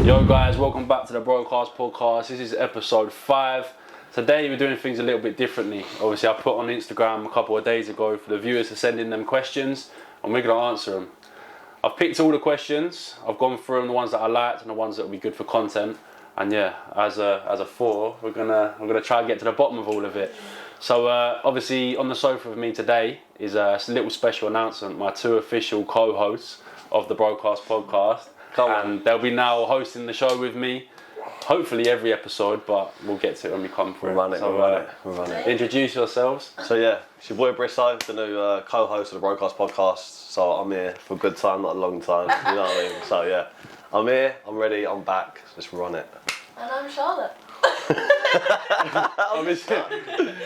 Yo guys, welcome back to the Broadcast Podcast. This is episode 5. Today we're doing things a little bit differently. Obviously I put on Instagram a couple of days ago for the viewers to send in them questions and we're going to answer them. I've picked all the questions, I've gone through them, the ones that I liked and the ones that will be good for content. And yeah, as a 4, we're gonna try and get to the bottom of all of it. So obviously on the sofa with me today is a little special announcement. My 2 official co-hosts of the Broadcast Podcast. And they'll be now hosting the show with me, hopefully every episode, but we'll get to it when we come through. We'll run it. Introduce yourselves. So yeah, it's your boy Brisso, the new co-host of the Broadcast Podcast. So I'm here for a good time, not a long time, you know what I mean? So yeah, I'm here, I'm ready, I'm back, let's run it. And I'm Charlotte.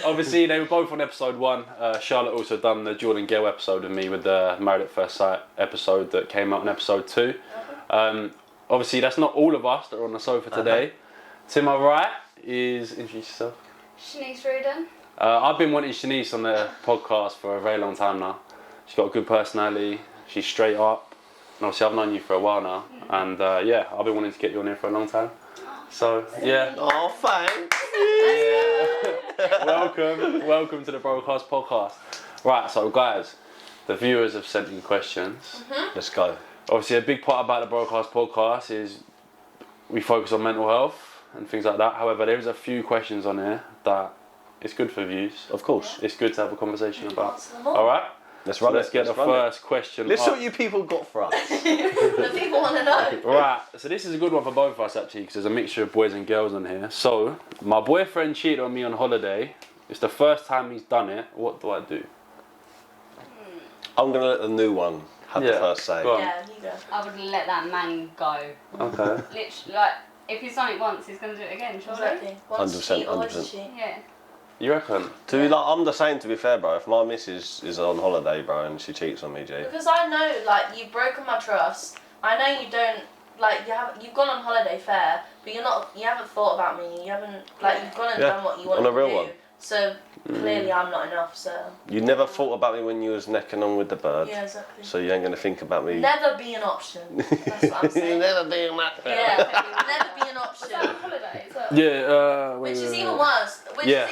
Obviously, they were both on episode 1. Charlotte also done the Jordan Gower episode with me with the Married at First Sight episode that came out in episode 2. Obviously, that's not all of us that are on the sofa today. To my right is, introduce yourself. Chaniece Reardon. I've been wanting Chaniece on the podcast for a very long time now. She's got a good personality, she's straight up, and obviously I've known you for a while now, and yeah, I've been wanting to get you on here for a long time. So, yeah. Oh, thanks. Welcome to the Broadcast Podcast. Right, so guys, the viewers have sent in questions. Let's go. Obviously, a big part about the Broadcast Podcast is we focus on mental health and things like that. However, there's a few questions on here that it's good for views. Of course. It's good to have a conversation about. All right? Let's run it. Let's get the first question. Let's see what you people got for us. The people want to know. Right, so this is a good one for both of us actually, because there's a mixture of boys and girls on here. So, my boyfriend cheated on me on holiday. It's the first time he's done it. What do I do? I'm going to let the new one have the first say. Yeah, you go. I would let that man go. Okay. Literally, like, if he's done it once, he's going to do it again, surely? Exactly. Once 100%, cheat, always 100%. cheat. Yeah. You reckon? I'm the same, to be fair, bro. If my missus is on holiday, bro, and she cheats on me, G. Because I know, like, you've broken my trust. I know you don't, like, you've gone on holiday fair, but you haven't thought about me. You haven't, like, you've gone and done what you wanted on a real to do. one. So clearly I'm not enough, so. You never thought about me when you was necking on with the bird. Yeah, exactly. So you ain't going to think about me. Never be an option. That's what I'm saying. Never be an option. Yeah, never be an Was that option. on holiday as well? Yeah, Which is even worse. Yeah.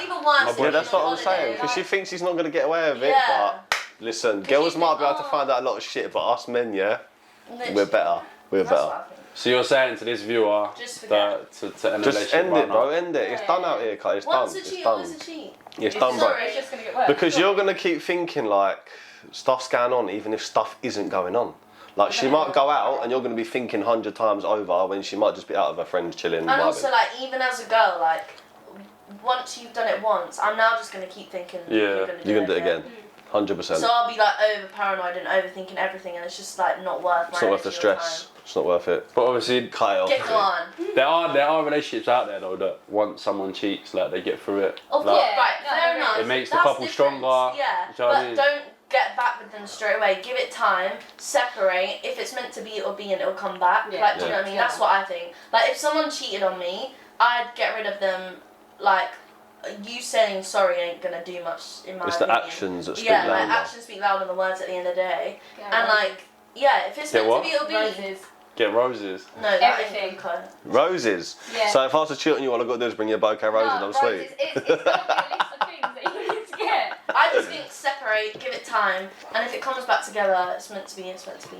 Yeah, that's what I'm saying. Because she thinks she's not going to get away with it. Yeah. But listen, girls you might be think, able to find out a lot of shit, but us men, yeah, Literally. we're better. We're That's better. what I think. So you're saying to this viewer Just that to end the Just relationship end right it, bro. now? End it. It's done out here, Kai. It's Once done. a cheat, It's done. always a cheat. It's done, bro. Sorry. It's just going to get worse. Because you're going to keep thinking like stuff's going on, even if stuff isn't going on. Like she might go out, and you're going to be thinking 100 times over when she might just be out with her friends chilling. And also, like, even as a girl, like, once you've done it once, I'm now just going to keep thinking you're going to do you're going to do it again. 100%. So I'll be, like, over paranoid and overthinking everything, and it's just, like, not worth my It's not worth the energy or stress. time. It's not worth it. But obviously, Cut it off. Get on. there are relationships out there though that once someone cheats, like they get through it. Of Like, course, Yeah, right, no, fair there enough. is. It makes the That's couple different. stronger. Yeah, Do you know what I but mean? don't get back with them straight away. Give it time, separate. If it's meant to be, it'll be and it'll come back. Yeah. Like, do you know what I mean? Yeah. That's what I think. Like, if someone cheated on me, I'd get rid of them, like, you saying sorry ain't gonna do much in my It's opinion. the actions that speak Yeah, louder. like, actions speak louder than words at the end of the day. Yeah, And, like, yeah, if it's Get meant what? to be, it'll be. roses. Get roses. No, that Everything. ain't good. Roses. Yeah. So if I was to cheat on you, all I've got to do is bring you a bouquet of roses and I'm roses. sweet. It's got to be a list of things that you need to get. I just think separate, give it time, and if it comes back together, it's meant to be, it's meant to be.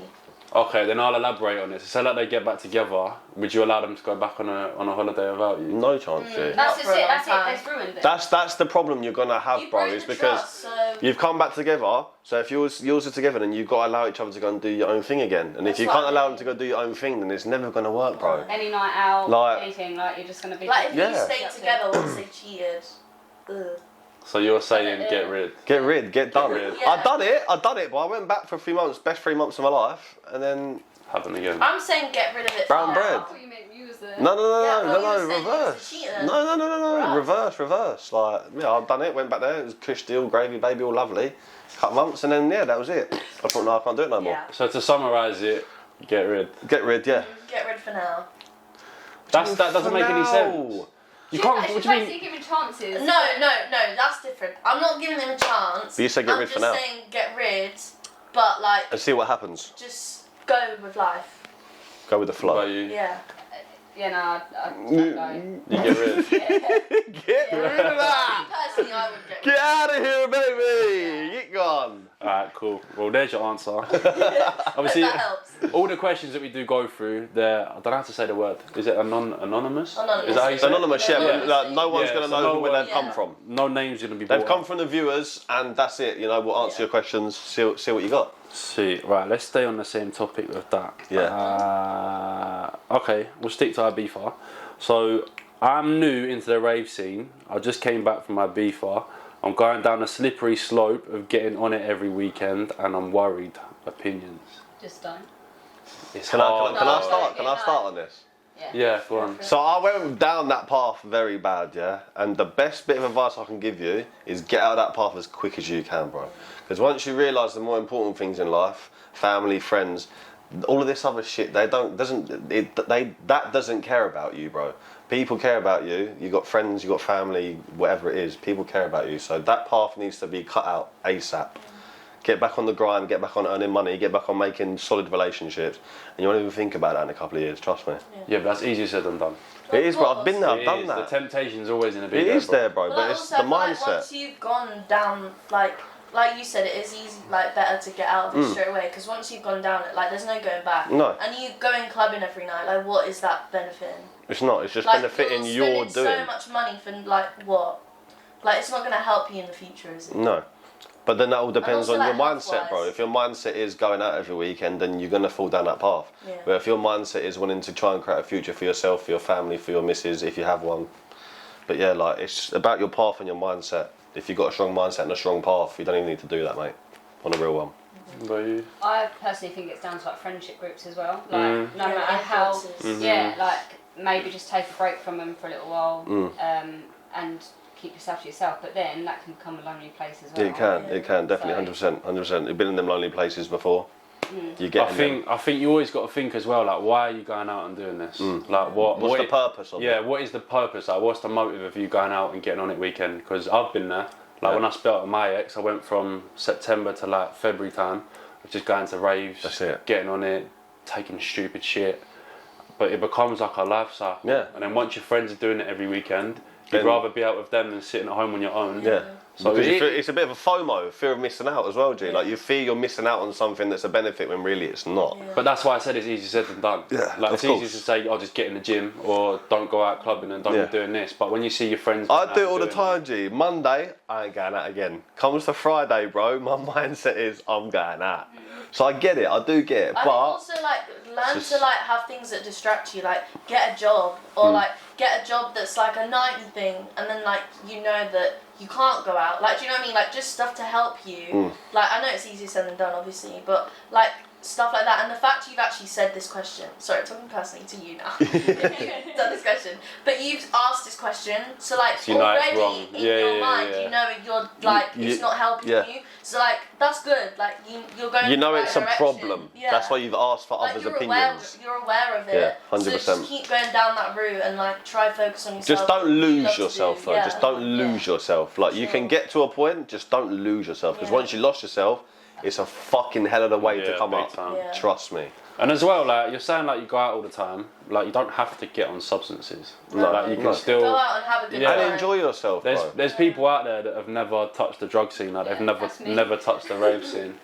Okay, then I'll elaborate on this. So that they get back together, would you allow them to go back on a holiday without you? No chance, G. That's for just a it. long That's time. it. They've ruined it. That's the problem you're gonna have, You bro. broke Is the because trust, so you've come back together. So if yours are together, then you've got to allow each other to go and do your own thing again. And if That's you what can't I allow mean. them to go do your own thing, then it's never gonna work, bro. Any night out, Like- anything, like you're just going to be. like if Yeah. you stayed together once they cheated, ugh. So you're saying get rid. Get rid, get done. rid, yeah. I done it, but I went back for a few months, best 3 months of my life, and then Happen again. I'm saying get rid of it. Brown for bread. now. I thought you meant you was the. no, Yeah, well, you were saying you was a reverse. cheater. No, Right. reverse. Like, yeah, I've done it, went back there, it was cush deal, gravy, baby, all lovely. Couple months, and then, yeah, that was it. I thought, no, I can't do it no more. Yeah. So to summarise it, get rid. Get rid, yeah. Get rid for now. That doesn't make any sense. You can't. What do you mean? Basically giving chances. No, that's different. I'm not giving them a chance. But you said get rid for now. I'm just saying get rid, but like And see what happens. just go with life. Go with the What about flow. you? Yeah. Yeah, no, I don't go. You get rid of it. Get rid of that! Personally, I would Get out of here, baby! Get gone! Alright, cool. Well, there's your answer. Obviously, that helps. all the questions that we do go through, they're, I don't know how to say the word. Is it anonymous? Anonymous. Is that how you It's say it? anonymous, yeah, but like, no one's Yeah, going to so know no where one- they've come Yeah. from. No names going to be They've brought come up. from the viewers, and that's it. You know, we'll answer your questions, see what you got. See, right, let's stay on the same topic with that. Yeah. Okay, we'll stick to our beefer. So, I'm new into the rave scene. I just came back from my beefer. I'm going down a slippery slope of getting on it every weekend, and I'm worried. Opinions. Just don't. It's Can I hard. start? No, Can I start on this? Yeah, go on. So I went down that path very bad, yeah. And the best bit of advice I can give you is get out of that path as quick as you can, bro. Because once you realise the more important things in life, family, friends, all of this other shit, that doesn't care about you, bro. People care about you. You got friends, you got family, whatever it is. People care about you. So that path needs to be cut out ASAP. Get back on the grind, get back on earning money, get back on making solid relationships, and you won't even think about that in a couple of years, trust me. Yeah, but that's easier said than done. It is, bro, I've been there, I've It done is. that. The temptation's always going to be It there. is there, bro, But but it's also, the like, mindset. once you've gone down, like you said, it is easy, like better to get out of it straight away. Because once you've gone down it, like there's no going back. No. And you going clubbing every night, like what is that benefiting? It's not, it's just Like benefiting you're you're spending doing. so much money for like what? Like it's not going to help you in the future, is it? No. But then that all depends also, on your like, mindset, bro. health-wise. If your mindset is going out every weekend, then you're going to fall down that path. Yeah. But if your mindset is wanting to try and create a future for yourself, for your family, for your missus, if you have one. But yeah, like, it's about your path and your mindset. If you've got a strong mindset and a strong path, you don't even need to do that, mate. On a real one. But you? I personally think it's down to like friendship groups as well. Like no Yeah, matter how, influences. yeah, like maybe just take a break from them for a little while, Mm. and keep yourself to yourself. But then that can become a lonely place as well. Yeah, it can, definitely, So- 100%. You've been in them lonely places before. You get I think you always got to think as well, like, why are you going out and doing this? Like, What's the purpose of it? Yeah, what is the purpose? Like, what's the motive of you going out and getting on it weekend? Because I've been there. Like, when I split up with my ex, I went from September to like February time, just going to raves, That's it. getting on it, taking stupid shit. But it becomes like a lifestyle. Yeah. And then once your friends are doing it every weekend, you'd Then- rather be out with them than sitting at home on your own. Yeah. So Because it- it's a bit of a FOMO, fear of missing out as well, G. Like, you fear you're missing out on something that's a benefit when really it's not. Yeah. But that's why I said it's easier said than done. Yeah, like of it's easier course. to say, "I'll just get in the gym," or "Don't go out clubbing and don't Yeah. be doing this." But when you see your friends, I going do it out all the doing time, G. Monday, I ain't going out again. Comes to Friday, bro, my mindset is I'm going out. So I get it, I do get it, I think but also like learn just- to like have things that distract you, like get a job or like get a job that's like a nightly thing, and then like you know that you can't go out. Like, do you know what I mean? Like just stuff to help you. Like I know it's easier said than done, obviously, but like stuff like that. And the fact you've actually said this question. Sorry, I'm talking personally to you now. You've done this question, but you've asked this question, so like So you know it's already wrong. in Yeah, your yeah, mind, yeah. you know you're like it's You- not helping yeah. you. So like that's good. Like you're going. you in know the it's a right direction. problem. Yeah. That's why you've asked for Like others' you're opinions. Aware, you're aware of it. Yeah, So 100%. just keep going down that route and like try focus on yourself. Just don't what you love lose to yourself do. though. Yeah. Just don't lose yourself. Like you can get to a point, just don't lose yourself. Because Yeah. once you lost yourself, it's a fucking hell of a way to Yeah, come big up. time. Yeah. Trust me. And as well, like you're saying, like you go out all the time. Like you don't have to get on substances. No. Like you can No. still. Go out and have a good Yeah. time. And enjoy yourself, There's bro. there's people out there that have never touched the drug scene. Like they've Yeah, never that's me. never touched the rave scene.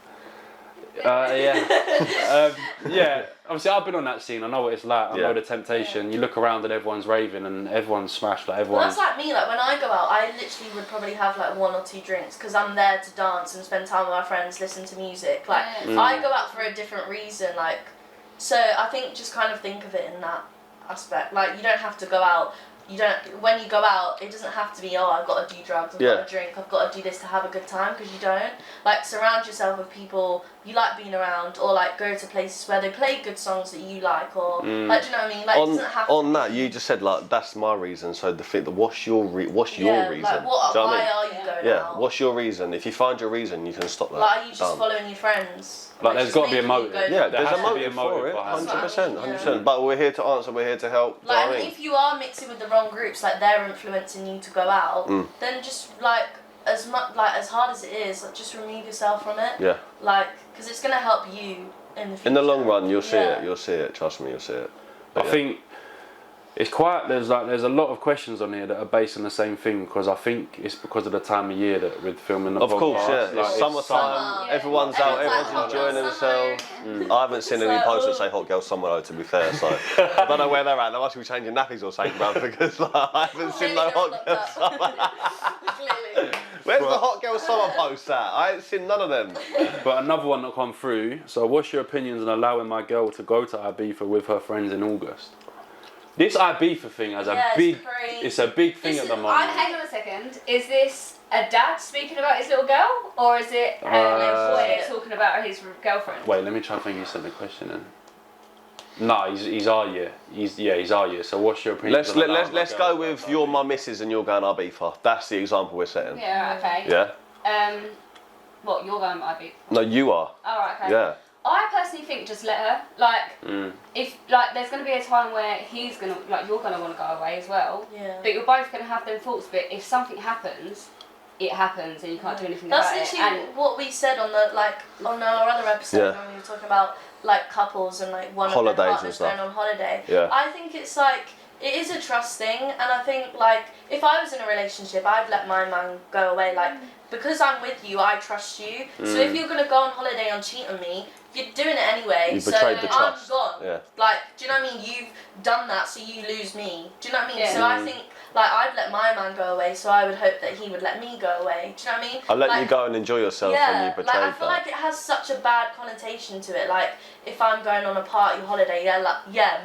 Yeah. Obviously, I've been on that scene. I know what it's like. I Yeah. know the temptation. You look around and everyone's raving and everyone's smashed. Like Well, everyone's. that's like me. Like when I go out, I literally would probably have like 1 or 2 drinks because I'm there to dance and spend time with my friends, listen to music. Like Yeah. I go out for a different reason. Like so, I think just kind of think of it in that aspect. Like you don't have to go out. You don't. When you go out, it doesn't have to be. Oh, I've got to do drugs. I've Yeah. got to drink. I've got to do this to have a good time. Because you don't. Like surround yourself with people you like being around, or like go to places where they play good songs that you like, or like do you know what I mean? Like it On doesn't have on to that, be- you just said like that's my reason. So the thing, what's your reason? yeah, Do you know like what I why mean? are you going Yeah, out? what's your reason? If you find your reason, you can stop that. Like, are you just Done. following your friends? Like, Which there's is got to be a making you motive. go- Yeah, There there's has a to be a motive motive for it, behind it. 100%, Yeah. 100%. But we're here to answer, we're here to help. Do you know Like, what I and mean? if you are mixing with the wrong groups, like they're influencing you to go out, then just like as much like as hard as it is, like, just remove yourself from it. Yeah. Like, because it's gonna help you in the future. In the long run, you'll see Yeah. it. You'll see it. Trust me, you'll see it. I But yeah. think It's quite, there's a lot of questions on here that are based on the same thing, because I think it's because of the time of year that with filming the podcast. Of course, yeah. Like, It's summertime, everyone's out, everyone's enjoying themselves. I haven't seen any posts that say hot girl summer though, to be fair, so I don't know where they're at. They must be changing nappies or something, bro, because like, I haven't seen no hot girl summer. Clearly. Where's the hot girl summer post at? I ain't seen none of them. But another one that come through. So, what's your opinions on allowing my girl to go to Ibiza with her friends in August? This Ibiza thing has it's a big thing at the moment. Hang on a second. Is this a dad speaking about his little girl, or is it a boy talking about his girlfriend? Wait, let me try and think. You sent the question in. No, he's our year. He's our year. So what's your opinion? Let's go with you're my missus and you're going Ibiza. That's the example we're setting. Yeah, okay. Yeah. What, you're going Ibiza? No, you are. Oh, right, okay. Yeah. I personally think just let her. Like, if there's going to be a time where you're going to want to go away as well. Yeah. But you're both going to have them thoughts. But if something happens, it happens, and you can't do anything about it. That's literally what we said on on our other episode when we were talking about couples and one holidays of their partners going on holiday. Yeah. I think it's it is a trust thing, and I think if I was in a relationship, I'd let my man go away. Because I'm with you, I trust you. So if you're gonna go on holiday and cheat on me, you're doing it anyway. You betrayed the trust. I'm gone. Yeah. Do you know what I mean? You've done that, so you lose me. Do you know what I mean? Yeah. So I think I'd let my man go away, so I would hope that he would let me go away. Do you know what I mean? I'll let you go and enjoy yourself when you betrayed I feel like it has such a bad connotation to it. If I'm going on a party holiday,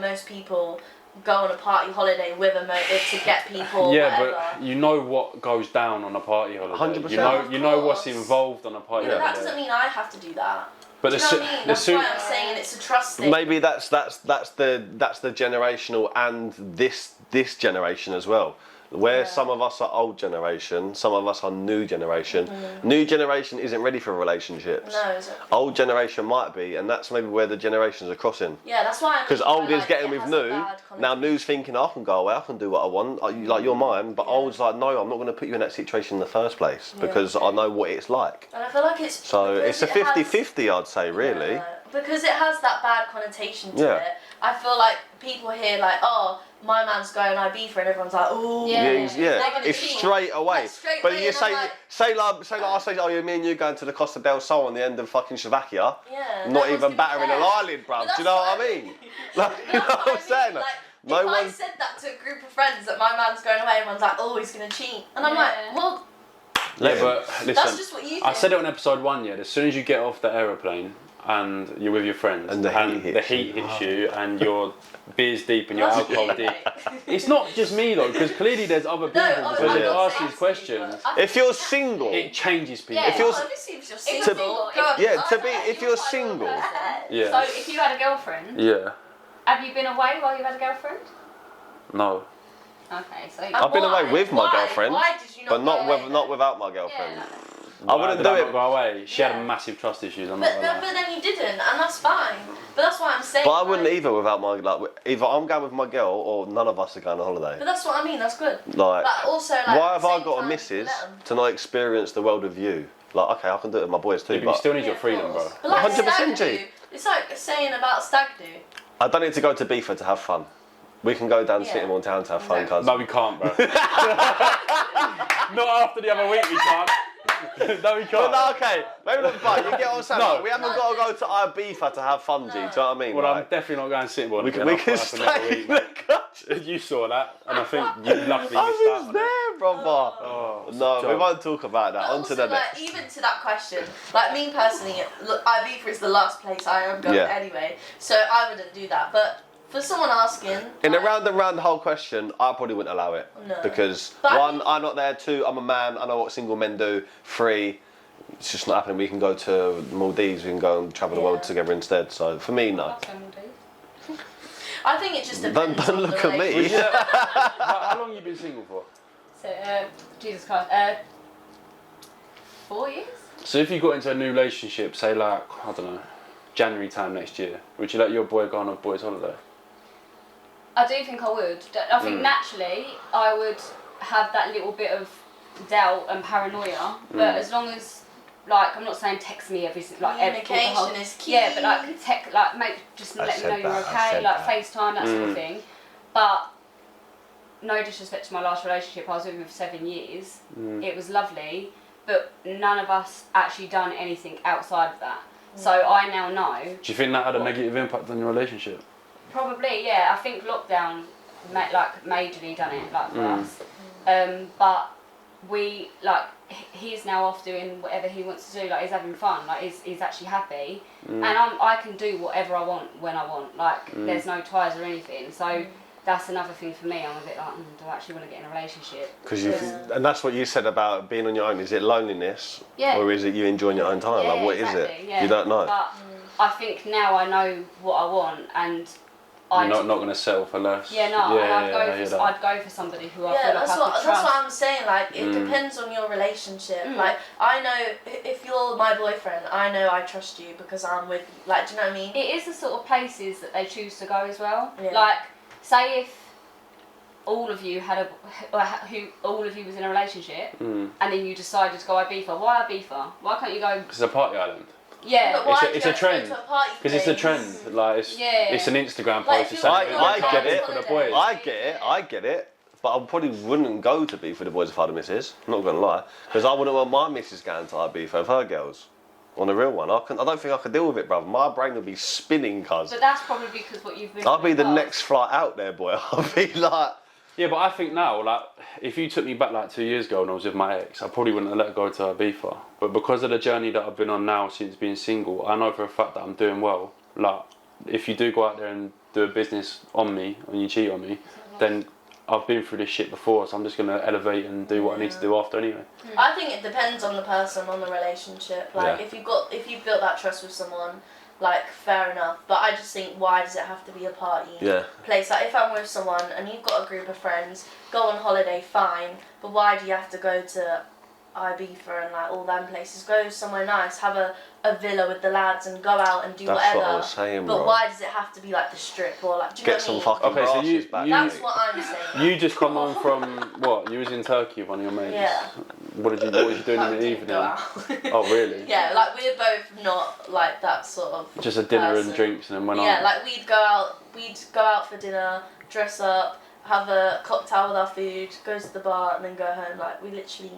most people go on a party holiday with a motive to get people. Yeah, whatever. but you know what goes down on a party holiday. 100%. You know what's involved on a party But holiday. that doesn't mean I have to do that. But do you know what I mean? That's why I'm saying it's a trust thing. Maybe that's the generational and this generation as well. Where some of us are old generation, some of us are new generation. New generation isn't ready for relationships. No, exactly. Old generation might be, and that's maybe where the generations are crossing. Yeah, that's why. Because old is getting with new. Now new's thinking, I can go away, I can do what I want. You're mine. But old's like, no, I'm not going to put you in that situation in the first place because I know what it's like. And I feel like it's so it's a 50-50, I'd say, really. Yeah, because it has that bad connotation to it. I feel like people hear oh, my man's going Ibiza, and everyone's like, oh, it's straight away. But you say, oh, me and you going to the Costa del Sol on the end of fucking Slovakia. Yeah. Not even battering an eyelid, bruv. Do you know what I mean? You know what I'm saying? If I said that to a group of friends that my man's going away, everyone's like, oh, he's gonna cheat, and I'm like, well. Yeah, but listen, that's just what you think. I said it on episode 1. As soon as you get off the aeroplane and you're with your friends, and the heat hits you, and you're beers deep and you're alcohol deep. It's not just me though, because clearly there's other people. Because they ask these questions. If you're single, it changes people. Yeah, if you're single, if you're single, So if you had a girlfriend, have you been away while you had a girlfriend? No. Okay, so I've been away with my girlfriend, why did you but not without my girlfriend. I wouldn't do it. Go away. She had massive trust issues. But then you didn't, and that's fine. But that's what I'm saying. But I wouldn't either without my either I'm going with my girl or none of us are going on holiday. But that's what I mean. That's good. But also, why have I got a missus to not experience the world of you? Okay, I can do it with my boys too. But you still need your freedom, bro. But 100%, G. It's like saying about stag do. I don't need to go to Ibiza to have fun. We can go down to Sittingbourne Town to have fun, cuz. No, we can't, bro. Not after the other week, we can't. No, we can't. But no, okay, maybe not fun. You get what I'm saying? No, we haven't got to go to Ibiza to have fun, G. Do you know what I mean? Well, I'm definitely not going to Sittingbourne. We can stay in the country. You saw that, and I think you luckily missed out. I was there, brother. No, we won't talk about that. On to the next. Even to that question, me personally, look, Ibiza is the last place I am going anyway, so I wouldn't do that. But for someone asking, in a round and round the whole question, I probably wouldn't allow it. No. Because one, I'm not there. 2, I'm a man. I know what single men do. 3, it's just not happening. We can go to Maldives. We can go and travel the world together instead. So for me, no. I think it just depends. Don't look at me. How long have you been single for? So, Jesus Christ, 4 years. So if you got into a new relationship, say I don't know, January time next year, would you let your boy go on a boys' holiday? I do think I would. I think naturally I would have that little bit of doubt and paranoia, but as long as I'm not saying text me every communication is key. Yeah, but just let me know you're okay, FaceTime, that sort of thing. But no disrespect to my last relationship, I was with him for 7 years. It was lovely, but none of us actually done anything outside of that. So I now know. Do you think that had a negative impact on your relationship? Probably, yeah. I think lockdown, majorly done it, like for us. But we, like, he's now off doing whatever he wants to do. Like, he's having fun. Like, he's actually happy, and I can do whatever I want when I want. Like, there's no ties or anything. So that's another thing for me. I'm a bit like, do I actually want to get in a relationship? And that's what you said about being on your own. Is it loneliness, or is it you enjoying your own time? Yeah, like, what is exactly, it? Yeah. You don't know. But I think now I know what I want, and You're not going to settle for less. Yeah, no, I'd go for somebody who I feel like I could trust. That's what I'm saying. Like, it depends on your relationship. Like, I know if you're my boyfriend, I know I trust you because I'm with you. Like, do you know what I mean? It is the sort of places that they choose to go as well. Yeah. Like, say if all of you all of you was in a relationship, and then you decided to go Ibiza. Why Ibiza? Why can't you go? Because it's a party island. Yeah, but why it's a trend. Because it's a trend. Like, it's an Instagram post. I get it. For the boys. I get it. But I probably wouldn't go to Ibiza for the boys if I had a missus. I'm not going to lie. Because I wouldn't want my missus going to Ibiza with her girls. On the real one. I don't think I could deal with it, bruv. My brain would be spinning, cuz. But that's probably because what you've been. I'll be the next flight out there, boy. I'll be like... Yeah, but I think now, like, if you took me back like 2 years ago when I was with my ex, I probably wouldn't have let her go to Ibiza. But because of the journey that I've been on now since being single, I know for a fact that I'm doing well. Like, if you do go out there and do a business on me, and you cheat on me, then I've been through this shit before, so I'm just going to elevate and do what I need to do after anyway. I think it depends on the person, on the relationship. Like, if you've built that trust with someone, like, fair enough. But I just think, why does it have to be a party place? Like, if I'm with someone and you've got a group of friends, go on holiday, fine. But why do you have to go to Ibiza and, like, all them places? Go somewhere nice, have a villa with the lads and go out and do whatever. That's what I was saying, but bro. why does it have to be, like, the strip or, like, do you know Get some what I mean? fucking brasses back. That's what I'm saying. You just come on from, what, you was in Turkey with one of your mates? Yeah. What was you doing in the evening? Go out. Oh, really? Yeah, like, we're both not, like, that sort of Just a dinner person. and drinks and then went on? Yeah, like, we'd go out for dinner, dress up, have a cocktail with our food, go to the bar and then go home. Like, we literally...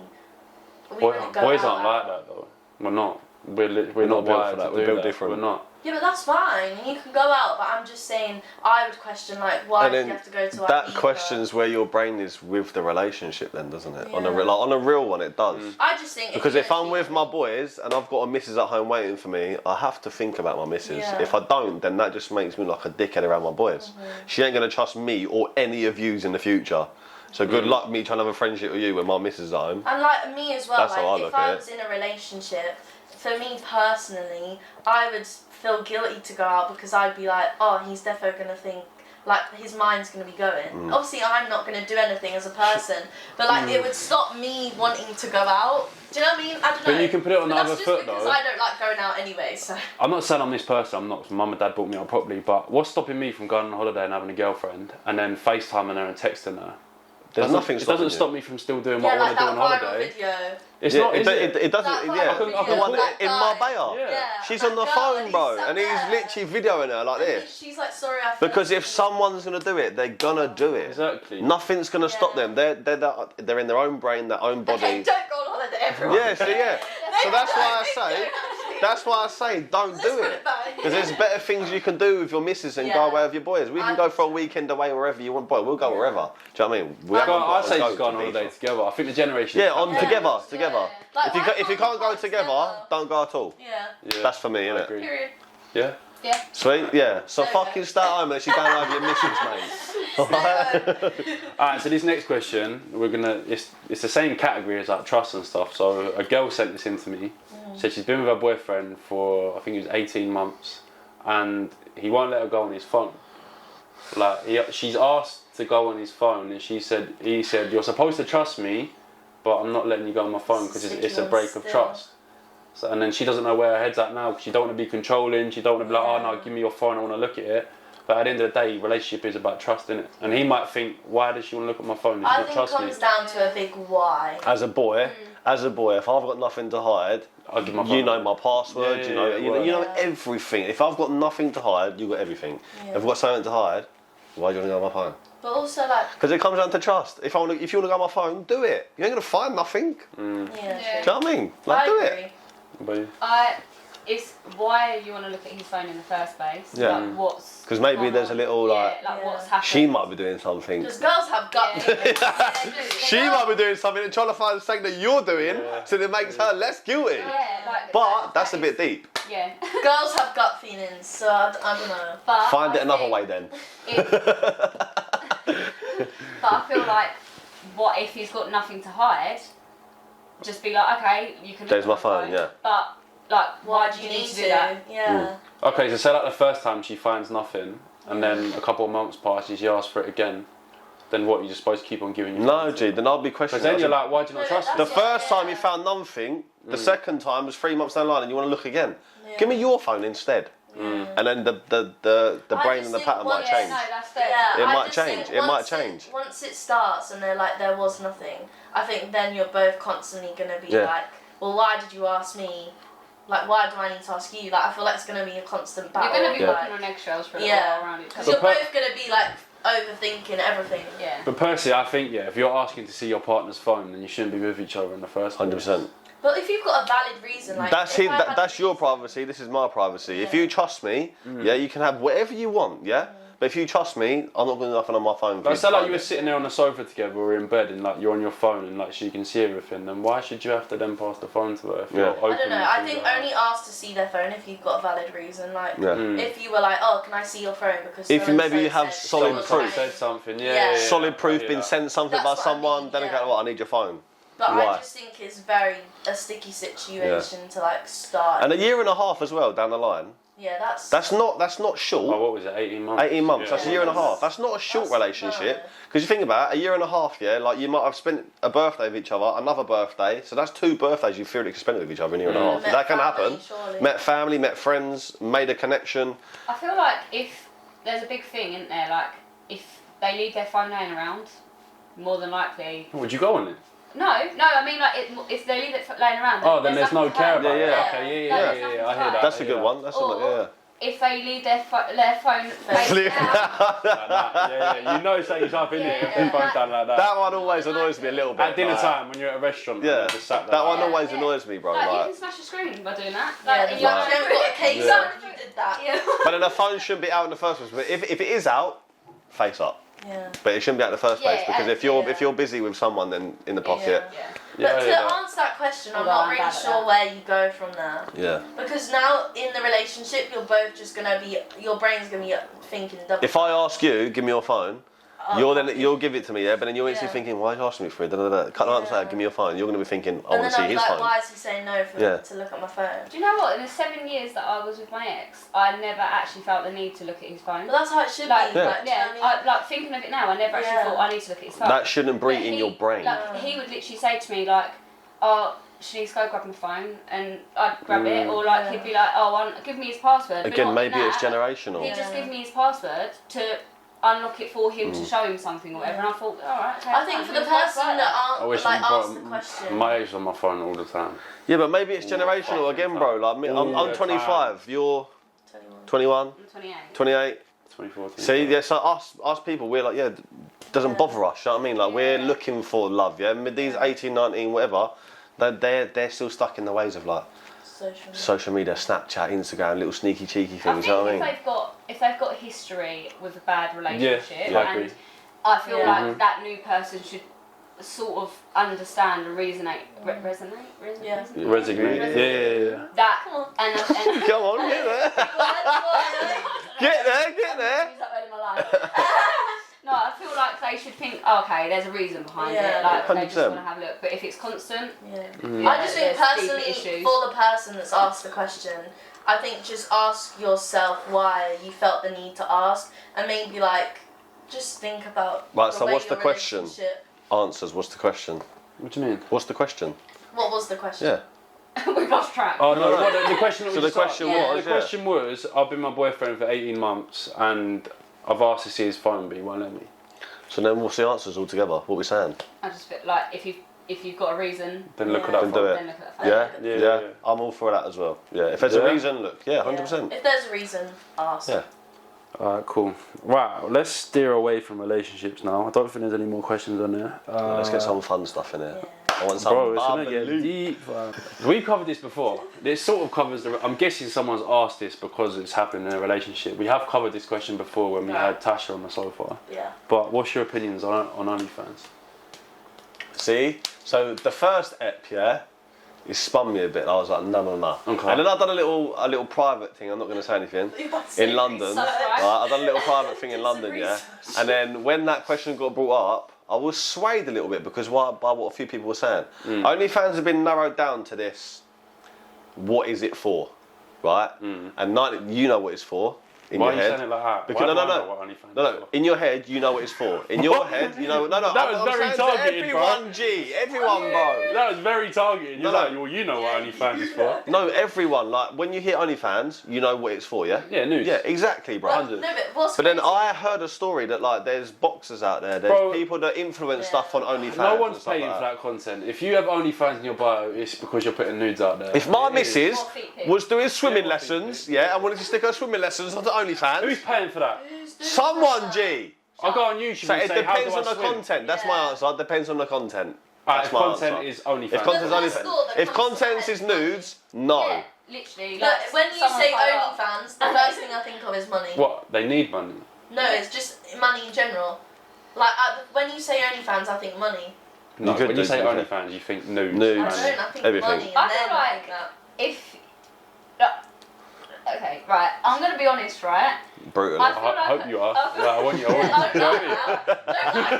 Boys aren't like that, though. We're not. We're not built wired for that. to We're do built that. different. We're not. Yeah, but that's fine. You can go out, but I'm just saying, I would question, like, why do you have to go to that Ibiza? questions where your brain is with the relationship then, doesn't it? Yeah. On a real one, it does. I just think... Because if I'm with my boys and I've got a missus at home waiting for me, I have to think about my missus. Yeah. If I don't, then that just makes me like a dickhead around my boys. She ain't going to trust me or any of yous in the future. So good luck me trying to have a friendship with you when my missus is at home. And, like, me as well, That's how I like, look if I at it. was in a relationship, for me personally, I would feel guilty to go out because I'd be like, oh, he's defo going to think, like, his mind's going to be going. Obviously, I'm not going to do anything as a person, but, like, it would stop me wanting to go out. Do you know what I mean? I don't know. But you can put it on the other foot, though. Because I don't like going out anyway, so... I'm not saying I'm this person, I'm not, 'cause mum and dad brought me up properly, but what's stopping me from going on holiday and having a girlfriend and then FaceTiming her and texting her? There's nothing It stopping doesn't you. stop me from still doing what I want to do on holiday. Video. It's Yeah, not, is it? It doesn't, That yeah. viral video The one of that in guy. Marbella. Yeah. She's on the phone, bro, and he's literally videoing her like And this. she's like, sorry, I feel Because if someone's gonna do it, they're gonna do it. Exactly. Nothing's gonna stop them. They're in their own brain, their own body. Okay, don't go on holiday, everyone. Yeah, so yeah. So that's why I say don't do it. Because there's better things you can do with your missus than go away with your boys. We can go for a weekend away wherever you want, boy. We'll go wherever. Do you know what I mean? We haven't got I to say go just go on to holiday Ibiza. together. I think the generation. Yeah, together. Like, If you can't go together, don't go at all. Yeah. That's for me, I innit? agree. Period. Yeah. Yeah. Sweet, yeah. So No, fucking no. stay at home unless you're going over your missus, mate. Alright, so this next question, it's the same category as like trust and stuff. So a girl sent this in to me. Said she's been with her boyfriend for, I think it was 18 months, and he won't let her go on his phone. Like, she's asked to go on his phone, and he said, you're supposed to trust me, but I'm not letting you go on my phone because it's a break of trust. So, and then she doesn't know where her head's at now because she don't want to be controlling, she don't want to be like, oh no, give me your phone, I want to look at it. But at the end of the day, relationship is about trust, innit? And he might think, why does she want to look at my phone if she I don't think it trust me? comes down to a big why. As a boy, if I've got nothing to hide, I'll give my phone. you know my password, Yeah, you know everything. If I've got nothing to hide, you've got everything. Yeah. If I've got something to hide, why do you want to go on my phone? But also like. Because it comes down to trust. If you want to go on my phone, do it. You ain't gonna find nothing. Yeah. Do you know what I mean? Like, do it. But It's why you want to look at his phone in the first place. Yeah. Like what's. Because maybe gone there's a on. little like. What's happened. She might be doing something. Because girls have gut feelings. She might be doing something and trying to find something that you're doing, so that it makes her less guilty. But that's a bit deep. Yeah. Girls have gut feelings, so I don't know. But Find it another way then. But I feel like, what if he's got nothing to hide? Just be like, okay, you can. There's look my at phone, yeah. But like, why do you need to do that? Yeah. okay, so say like the first time she finds nothing, and then a couple of months pass and she asks for it again. Then what? You're just supposed to keep on giving you. No, G. Then I'll be questioning. Because then you're like, why do you not trust me? The first time you found nothing, the second time was 3 months down the line, and you want to look again. Give me your phone instead. And then the brain and the pattern might change. No, that's fair. It might change. It might change. Once it starts and they're like, there was nothing, I think then you're both constantly going to be like, well, why did you ask me? Like, why do I need to ask you? Like, I feel like it's going to be a constant battle. You're going to be like, walking on eggshells for a little while around each because other. you're both going to be like overthinking everything. Yeah. But personally, I think if you're asking to see your partner's phone, then you shouldn't be with each other in the first place. 100%. But if you've got a valid reason, like That's your privacy. This is my privacy. If you trust me, you can have whatever you want. But if you trust me, I'm not going to do nothing on my phone. Like, say like you were sitting there on the sofa together, or in bed, and like you're on your phone, and like she can see everything. Then why should you have to then pass the phone to her? If you're open I don't know. I think like only ask to see their phone if you've got a valid reason. Like if you were like, oh, can I see your phone? Because if so-and-so maybe you have said solid was proof. like- said something, solid proof, been sent something That's by what I someone, mean, then I go, what? I need your phone. But Why? I just think it's very a sticky situation to like start. And a year and a half as well down the line. Yeah, That's not short. Oh, what was it? 18 months. 18 months. That's a year and a half. That's not a short relationship. Because you think about it, a year and a half, like you might have spent a birthday with each other, another birthday. So that's 2 birthdays you theoretically spent with each other in a year and a half. That can happen. Surely. Met family, met friends, made a connection. I feel like if there's a big thing, isn't there? Like if they leave their phone laying around, more than likely. Would you go on it? No. I mean, like if they leave it laying around. Oh, then there's no nothing to care hide. about it. Yeah. Okay, yeah. I hear that. That's a good one. That's Or if they leave their phone face down. Yeah. You know something's up in it if the phone's down like that. That one always annoys me a little bit. At dinner time when you're at a restaurant. Yeah, just sat there that one like, always annoys me, bro. Like, you Like, can smash a screen by doing that. Yeah, Like, you haven't got a case on if you did that. Yeah. but then the phone shouldn't be out in the first place. But if it is out, face up. Yeah. But it shouldn't be out in the first place because if you're yeah. if you're busy with someone, then in the pocket. But to answer that question, I'm not really sure where you go from there. Yeah. Because now in the relationship, you're both just gonna be, your brain's gonna be thinking double. If I ask you, give me your phone, you'll give it to me, but then you're instantly thinking, why are you asking me for it? Can't answer that. Give me your phone. You're going to be thinking, I want to see his phone. Why is he saying no to look at my phone? Do you know what? In the 7 years that I was with my ex, I never actually felt the need to look at his phone. But that's how it should Like, be. Yeah. Like, do you know what I mean? like thinking of it now, I never actually thought I need to look at his phone. That shouldn't breed But in he- your brain. Like, he would literally say to me like, "Oh, Chaniece, go grab my phone," and I'd grab it, or like he'd be like, "Oh, give me his password." But Again, not maybe it's that. generational. He'd just give me his password to unlock it for him to show him something or whatever, and I thought, all right. Okay, I think for the person that aren't like asked the question. My ex on my phone all the time. Yeah, but maybe it's generational again, bro. Like me, I'm 25. You're 21, I'm 28. 28. 24. See, yeah. So us people, we're like, doesn't bother us. You know what I mean? Like we're looking for love. Yeah, with these 18, 19, whatever, they're still stuck in the ways of like social media, Snapchat, Instagram, little sneaky cheeky things. You know what I mean? If they've got history with a bad relationship, I agree. and I feel like that new person should sort of understand and resonate. Yeah. Resignate. Yeah. That and Come on, get there. Get there. No, I feel like they should think, okay, there's a reason behind it. Like they just 100%. want to have a look. But if it's constant, I just think personally, for the person that's asked the question, I think just ask yourself why you felt the need to ask, and maybe like just think about. Right. the So way what's the your question? relationship- Answers. What's the question? What do you mean? What's the question? What was the question? Yeah. we lost track. Oh no! The question. So the question was. The question was: I've been with my boyfriend for 18 months, and I've asked to see his phone, but he won't let me. So then what's the answers altogether? What we saying? I just feel like if you've got a reason, Then look at that Then phone. do it. then look at the phone. Yeah. I'm all for that as well. Yeah. If there's a reason, look. Yeah, 100%. If there's a reason, ask. Yeah. Alright, cool. Right, let's steer away from relationships now. I don't think there's any more questions on there. Let's get some fun stuff in here. Yeah. I want some Bro, it's gonna get bubbly. deep. We've covered this before. This sort of covers the. I'm guessing someone's asked this because it's happened in a relationship. We have covered this question before when we had Tasha on the sofa. Yeah. But what's your opinions on OnlyFans? See? So the first ep, yeah, it spun me a bit. I was like, no. Okay. And then I've done a little private thing. I'm not going to say anything. In London, I've done a little private thing in London, yeah. And then when that question got brought up, I was swayed a little bit because by what a few people were saying. OnlyFans have been narrowed down to this. What is it for, right? And you know what it's for. In Why your are you head. saying it like that? Because Why do I no. know what OnlyFans No, is for? in your head, you know what it's for. In your head, you know. No. That was I'm very saying to targeted, everyone, bro. G. Everyone, bro. That was very targeted. You're No. like, well, you know what OnlyFans is for. No, everyone. Like when you hear OnlyFans, you know what it's for, yeah. Yeah, news. Yeah, exactly, bro. No, but what's But then crazy- I heard a story that like there's boxers out there, there's Bro, people that influence stuff on OnlyFans. No and one's stuff paying like for that content. If you have OnlyFans in your bio, it's because you're putting nudes out there. If my It is. missus More feet pics. was doing swimming Yeah, more feet lessons, yeah, and wanted to stick her swimming lessons onto Who's OnlyFans, paying for that? someone, G. I go on YouTube So and it say, how do depends I on the swim? content. That's my answer. It depends on the content. Alright, That's if my content answer. is OnlyFans. If content's That's OnlyFans, not the if content is nudes, no. Yeah, literally. No, Like, when you someone say fired up. OnlyFans, the first thing I think of is money. What? They need money. No, it's just money in general. Like when you say OnlyFans, I think money. No, You could when you do, say to be OnlyFans, you think nudes. Nudes. I money. don't. I think Everything. money. And I then feel I like think that. if. Okay, right. I'm gonna be honest, right? Brutally. I I feel like hope you are. I feel- Like, I want you. I want you. Don't Do you know lie what now. Don't lie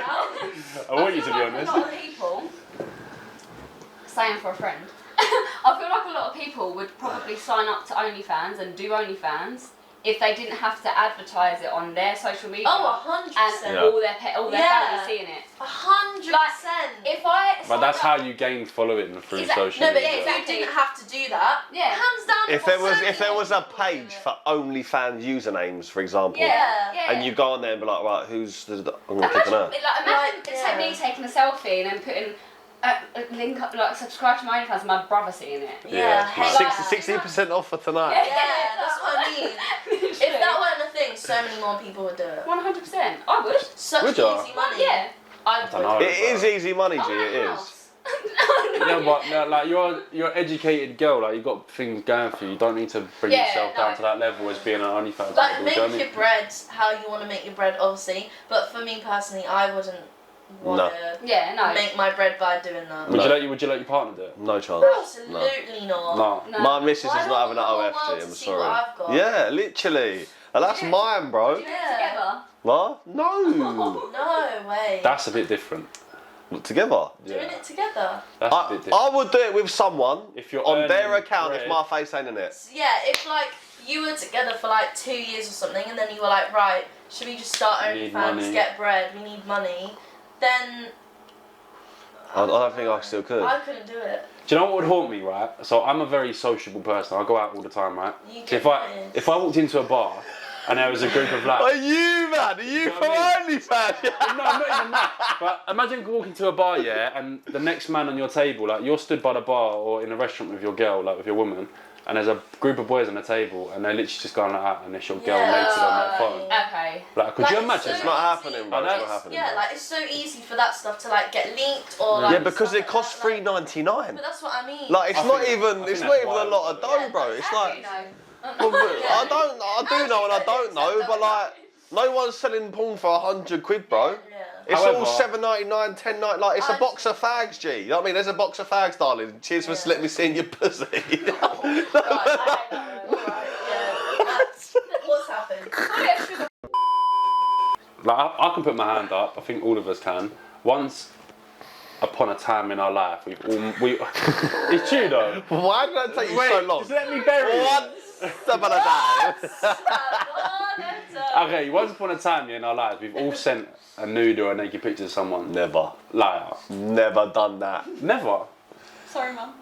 now. I want you to feel be like honest. A lot of people, saying for a friend, I feel like a lot of people would probably sign up to OnlyFans and do OnlyFans if they didn't have to advertise it on their social media. Oh, 100%. And Yeah. all their Yeah. family seeing it. 100%. If I But that's signed how you gain following through Exactly. social No, but media. if you Exactly. didn't have to do that, Yeah. hands down. If there was a page for OnlyFans usernames, for example, yeah. and you go on there and be like, right, who's the? I'm gonna click Imagine, on her. imagine Like, take me taking a selfie and then putting a link up, like subscribe to my OnlyFans and my brother seeing it. Yeah, Six- hate that. 60% off for tonight. Yeah, that's what I mean. If that weren't a thing, so many more people would do it. 100%, I would. Such Would ya? easy money. Yeah. I don't know. would. It is easy money, G. Own It a is. house. Yeah, but no, like you're an educated girl. Like you've got things going for you. You don't need to bring Yeah, yourself no. down to that level as being an OnlyFans. Like, model, make do you know what I your mean? bread how you want to make your bread, obviously. But for me personally, I wouldn't want to Yeah, no. make my bread by doing that. Would No. you let your partner do it? No chance. Absolutely not. No. No. My missus Why is don't not having we that want the OFG. world I'm to see sorry. what I've got? Yeah, literally. And that's Yeah. mine, bro. Do you do it Yeah. together? What? No. No way. That's a bit different. Together. Doing it together. That's a bit different. I would do it with someone If you're on their earning account if bread. my face ain't in it. Yeah, if like you were together for like 2 years or something, and then you were like, right, should we just start We need OnlyFans, money. get bread, we need money, then I don't think I still could. I couldn't do it. Do you know what would haunt me, right? So I'm a very sociable person. I go out all the time, right? You So get if I walked into a bar and there was a group of Are lads. you, man? Are you know from what OnlyFans? No, not even that. But imagine walking to a bar, yeah, and the next man on your table, like you're stood by the bar or in a restaurant with your girl, like with your woman, and there's a group of boys on the table, and they're literally just going like that, and it's your girl Yeah. naked on their phone. Okay. Like, could Like, you it's imagine? so It's not easy. happening, bro. I It's know. not happening. Yeah, bro. like it's so easy for that stuff to like get leaked or like. Yeah, because stuff it costs like that, like- $3.99. But that's what I mean. Like it's I not think- even. I think It's that's not even a wild. lot of dough, Yeah, bro. It's exactly. like. No. Well, I do know, and I don't know, but like, no one's selling porn for £100, bro. Yeah. It's However- all $7.99, $10.99. Like it's a I- box of fags, G. You know what I mean? There's a box of fags, darling. Cheers for letting me see in your pussy. Right, I hate that word. Alright, yeah. That's what's happened. Like I can put my hand up. I think all of us can. Once upon a time in our life, we. It's true though. Why did that take you so long? Just let me bury it. Once upon a time. Okay, once upon a time in our lives, we've all sent a nude or a naked picture to someone. Never. Liar. Never done that. Never. Sorry, mum.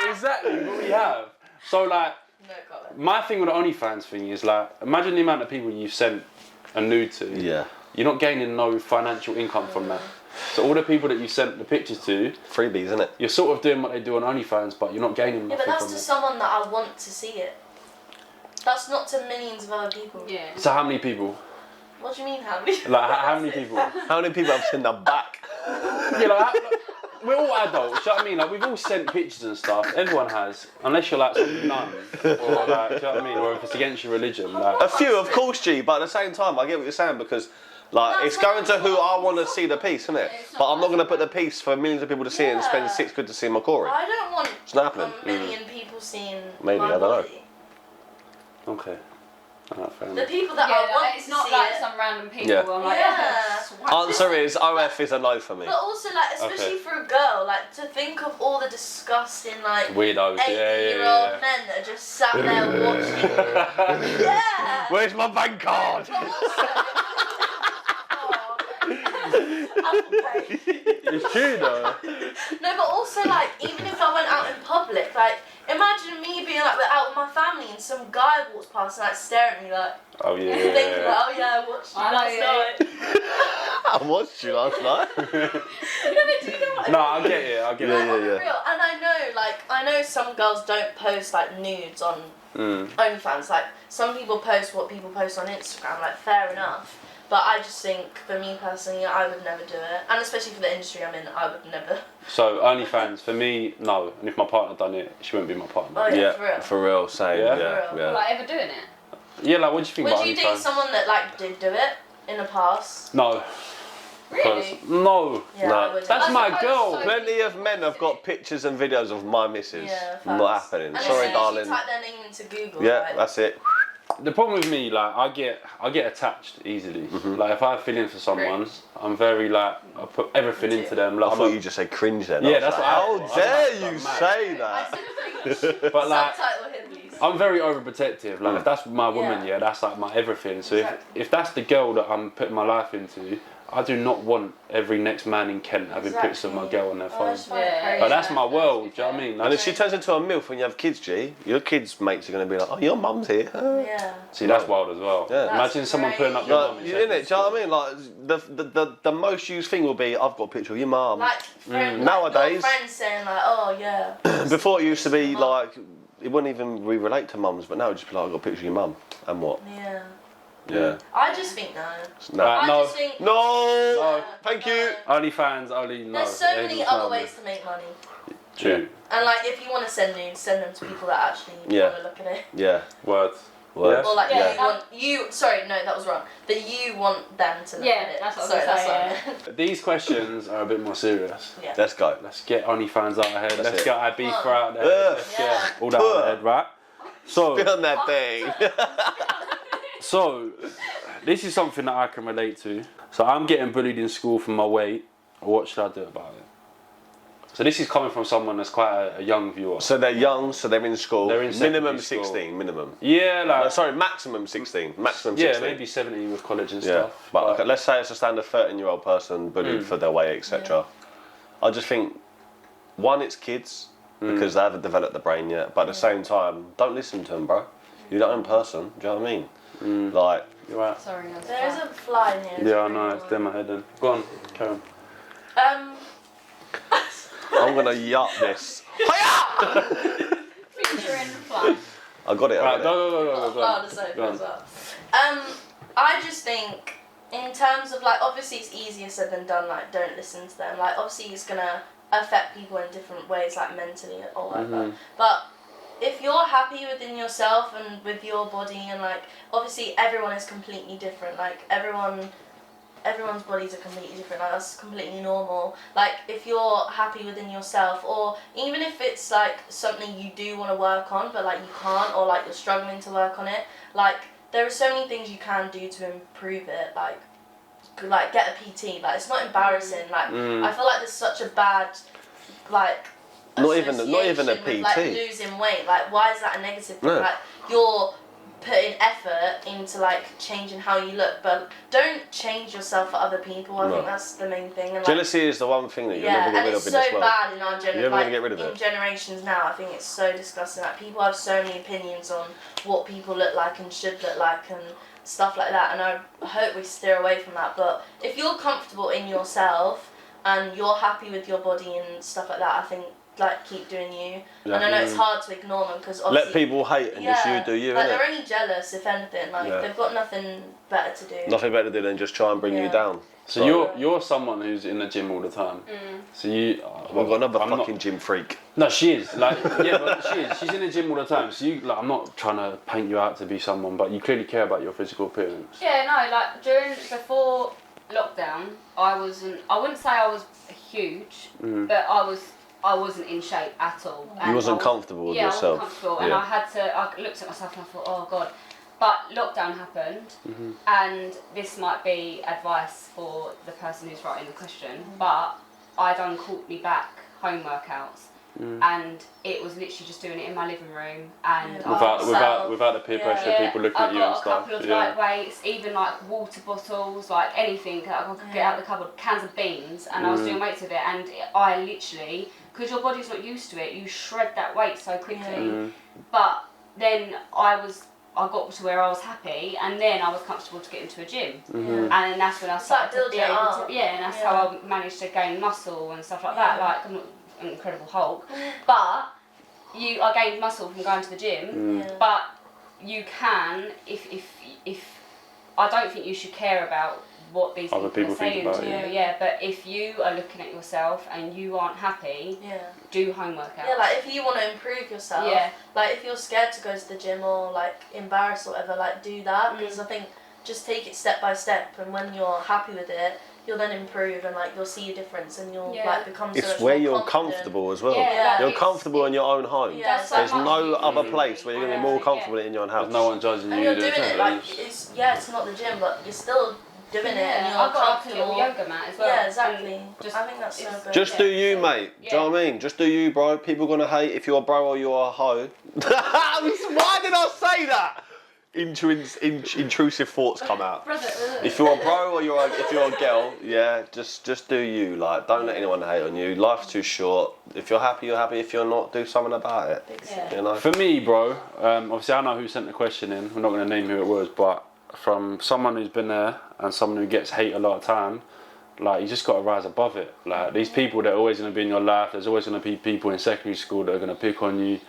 Exactly what we have. So like, No comment. my thing with the OnlyFans thing is like, imagine the amount of people you've sent a nude to. Yeah. You're not gaining no financial income from that. So all the people that you sent the pictures to, Freebies, isn't it? you're sort of doing what they do on OnlyFans, but you're not gaining Yeah, nothing but that's from to it. someone that I want to see it. That's not to millions of other people. Yeah. So how many people? What do you mean, how many? Like how many people? How many people have seen the back? Yeah, like we're all adults. Do you know what I mean? Like we've all sent pictures and stuff. Everyone has, unless you're like some nun, or like, do you know what I mean? Or if it's against your religion, like. A few, of course, G. But at the same time, I get what you're saying because, like, That's it's going to what who I I'm want to see the piece, isn't it? It's not But I'm not going to like put the piece for millions of people to see it and spend Yeah. £6 to see my Corey. I don't want It's not happening. a million people seeing Maybe, my I don't know. body. Okay. Alright, fair The enough. people that Yeah, I like, want it's to not see like it. some random people. Yeah. I'm like, Yeah. swipe. Answer is OF is a no for me. But also, like, especially for a girl, like, to think of all the disgusting, like, Weirdos. 80-year-old men that are just sat there watching. Yeah. Where's my bank card? But also, Apple Pay. It's true though. No, but also, like, even if I went out in public, like, imagine me being like out with my family and some guy walks past and like staring at me like, Oh yeah. thinking like, oh yeah, I watched you I know, last yeah. night. I watched you last night. No, but do you know what I mean? No, I get it. I get Yeah, it. Like, yeah, on the yeah. real, and I know some girls don't post like nudes on OnlyFans. Like some people post what people post on Instagram. Like fair enough, but I just think for me personally, I would never do it, and especially for the industry I'm in, I would never. So OnlyFans for me, no. And if my partner done it, she wouldn't be my partner. Oh yeah, for real. for real, same. Yeah? Yeah, For real. yeah. Like ever doing it? Yeah, like what do you think Would about you date OnlyFans? someone that like did do it in the past? No. Really? No. Yeah, No. I wouldn't. That's I my suppose girl. so. Plenty of men have got pictures and videos of my missus. Yeah, Not facts. happening. And Sorry, as soon as darling. you type their name into Google, Yeah, like, that's it. The problem with me, like I get attached easily. Mm-hmm. Like if I have feelings for someone, I'm very like I put everything into them. Like I thought you just said cringe then. Yeah, I was that's like, what I how thought. I dare was you like, say I that? said English. But like Subtitle him, please. I'm very overprotective. Like if that's my woman, Yeah. that's like my everything. So Exactly. if that's the girl that I'm putting my life into, I do not want every next man in Kent having pictures of my girl on their Oh, I phone. just find it Yeah. crazy. But that's my world. Do you know what I mean? And Like, if she turns into a MILF when you have kids, G, your kids' mates are going to be like, oh, your mum's here. Yeah. see, that's wild as well. Yeah. Imagine someone putting up That's your Like, mum. in you in it, secondary do you know what school. I mean? Like, the most used thing will be, I've got a picture of your mum. Like, friend, Nowadays- your friends saying like, oh yeah. Before it used to be Mum. like, it wouldn't even relate to mums, but now it'd just be like, I've got a picture of your mum. And what? Yeah. Yeah. I just think no. No. Right. I no. just think No! Thank you! OnlyFans, only no. there's so Yeah, many just other no. ways to make money. True. And like, if you want to send nudes, send them to people that actually Yeah. want to look at it. Yeah. Words. Words. Or like Yeah. sorry, no, that was wrong. That you want them to look Yeah, at it. that's what I was Sorry, gonna that's say, what I meant. These questions are a bit more serious. Yeah. Let's go. Let's get OnlyFans out of here. Let's it. get Ibiza Come on. out there. Ugh. Let's Yeah. get all that out of there, right? So, Be on that thing. so this is something that I can relate to. So I'm getting bullied in school for my weight. What should I do about it? So this is coming from someone that's quite a young viewer. So they're young, so they're in school. They're in minimum secondary school. 16, minimum. Yeah, like No, sorry, maximum 16. Maximum yeah, 16. maybe 17 with college and Yeah, stuff. but okay, let's say it's a standard 13-year-old person bullied for their weight, etc. I just think, one, it's kids because they haven't developed the brain yet. But at the same time, don't listen to them, bro. You're their own person. Do you know what I mean? Like, You're right. Sorry, no. There's a fly in here. it's Yeah, I pretty know. It's down my head then. Go on, carry on. I'm gonna yacht this. Future in fun. I got it. I Right, got it. go Oh, on. the sofa Go on. as well. I just think, in terms of like, obviously it's easier said than done. Like, don't listen to them. Like, obviously it's gonna affect people in different ways, like mentally or whatever. But if you're happy within yourself and with your body, and like, obviously everyone is completely different. Like, everyone's bodies are completely different. Like, that's completely normal. Like, if you're happy within yourself, or even if it's like something you do want to work on but like you can't, or like you're struggling to work on it, like there are so many things you can do to improve it. Like get a PT. Like, it's not embarrassing. Like, I feel like there's such a bad like Not even a association with, PT. like, losing weight. Like, why is that a negative thing? No. Like, you're putting effort into like changing how you look, but don't change yourself for other people. I No. think that's the main thing. And, like, Jealousy is the one thing that you'll yeah, never get and rid it's of in so this world. bad in our You're generation. never Like, gonna get rid of in it. generations now, I think it's so disgusting. Like, people have so many opinions on what people look like and should look like and stuff like that. And I hope we steer away from that. But if you're comfortable in yourself and you're happy with your body and stuff like that, I think like keep doing you. Yeah. And I know it's hard to ignore them because Let people hate and just you do you, like innit? they're only jealous if anything. Like they've got nothing better to do. Nothing better to do than just try and bring you down. So you're someone who's in the gym all the time. So you. We've got another fucking gym freak. No, she is. Like, yeah, but she is. She's in the gym all the time. So you, like, I'm not trying to paint you out to be someone, but you clearly care about your physical appearance. Yeah, no, like before lockdown, I wouldn't say I was huge, but I wasn't in shape at all. You wasn't comfortable with yourself. Yeah, I wasn't comfortable, and I looked at myself and I thought, oh God. But lockdown happened, and this might be advice for the person who's writing the question, but I done Courtney back home workouts, and it was literally just doing it in my living room, and without the peer pressure, people looking at you and stuff. I got a couple of light weights, even like water bottles, like anything that I could get out of the cupboard, cans of beans, and I was doing weights with it, and I literally, because your body's not used to it, you shred that weight so quickly. But then I got to where I was happy, and then I was comfortable to get into a gym, and then that's when I started to be able to, and that's how I managed to gain muscle and stuff like that. Like I'm not an Incredible Hulk, but I gained muscle from going to the gym. But you can, if I don't think you should care about what these people are saying to you. Yeah, but if you are looking at yourself and you aren't happy, do home workouts. Yeah, like if you want to improve yourself, like if you're scared to go to the gym or like embarrassed or whatever, like do that, because I think just take it step by step, and when you're happy with it, you'll then improve and like you'll see a difference and you'll like become so much It's where more you're confident. comfortable as well. Yeah, you're comfortable in your own home. Yeah, there's no other place where you're going to be more comfortable in your own house. There's no one judging you. And you're doing it like it's not the gym, but you're still doing it, and you're I've got comfortable. a little yoga mat as well. Yeah, exactly. I think that's so good. Just do you, mate. Do you know what I mean? Just do you, bro. People are gonna hate if you're a bro or you're a hoe. Why did I say that? Intrusive thoughts come out. If you're a bro or if you're a girl, just do you. Like, don't let anyone hate on you. Life's too short. If you're happy, you're happy. If you're not, do something about it. You know. For me, bro, obviously I know who sent the question in. We're not going to name who it was, but from someone who's been there and someone who gets hate a lot of time, like, you just got to rise above it. Like, these people that are always going to be in your life, there's always going to be people in secondary school that are going to pick on you.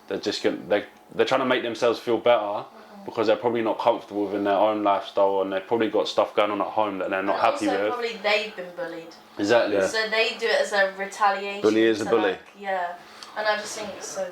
They're just they're trying to make themselves feel better because they're probably not comfortable within their own lifestyle, and they've probably got stuff going on at home that they're not happy with. Probably they've been bullied. Exactly. Yeah. So they do it as a retaliation. Bully is a bully. Like, and I just think it's so.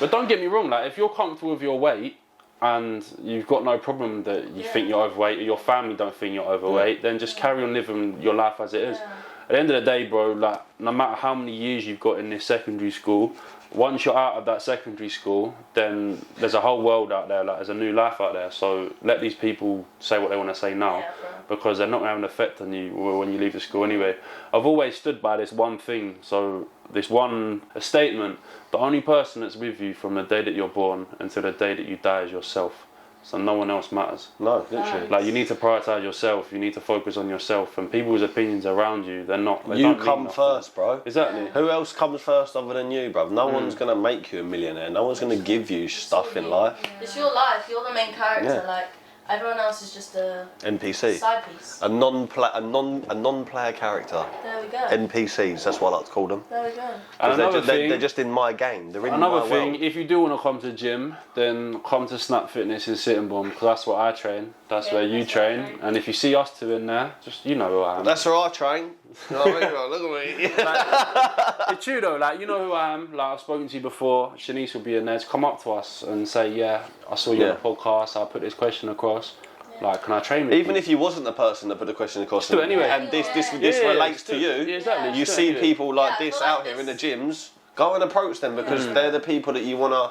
But don't get me wrong, like, if you're comfortable with your weight and you've got no problem that you think you're overweight or your family don't think you're overweight, then just carry on living your life as it is. At the end of the day, bro, like, no matter how many years you've got in this secondary school, once you're out of that secondary school, then there's a whole world out there, like, there's a new life out there. So let these people say what they want to say now, because they're not going to have an effect on you when you leave the school anyway. I've always stood by this one thing, a statement: the only person that's with you from the day that you're born until the day that you die is yourself. So no one else matters. No, literally. Like, you need to prioritise yourself. You need to focus on yourself. And people's opinions around you, they you come first, bro. Exactly. Who else comes first other than you, bro? No one's gonna make you a millionaire. No one's gonna give you stuff in life. It's your life. You're the main character. Like, everyone else is just a NPC. side piece. A non-player character. There we go. NPCs. That's what I like to call them. There we go. And they're just in my game. They're in another my thing, world. if you do want to come to the gym, then come to Snap Fitness in Sittingbourne, because that's what I train. That's where you train. And if you see us two in there, just, you know who I am. That's where I train. You know what I mean? Look at me. Like, it's true though, like, you know who I am. Like, I've spoken to you before. Chaniece will be in there. Just come up to us and say, I saw you on the podcast. I put this question across. Like, can I train with you? Even if you wasn't the person that put the question across, do it anyway. And this relates to you. Yeah, exactly. You see people like this out here in the gyms. Go and approach them, because they're the people that you want to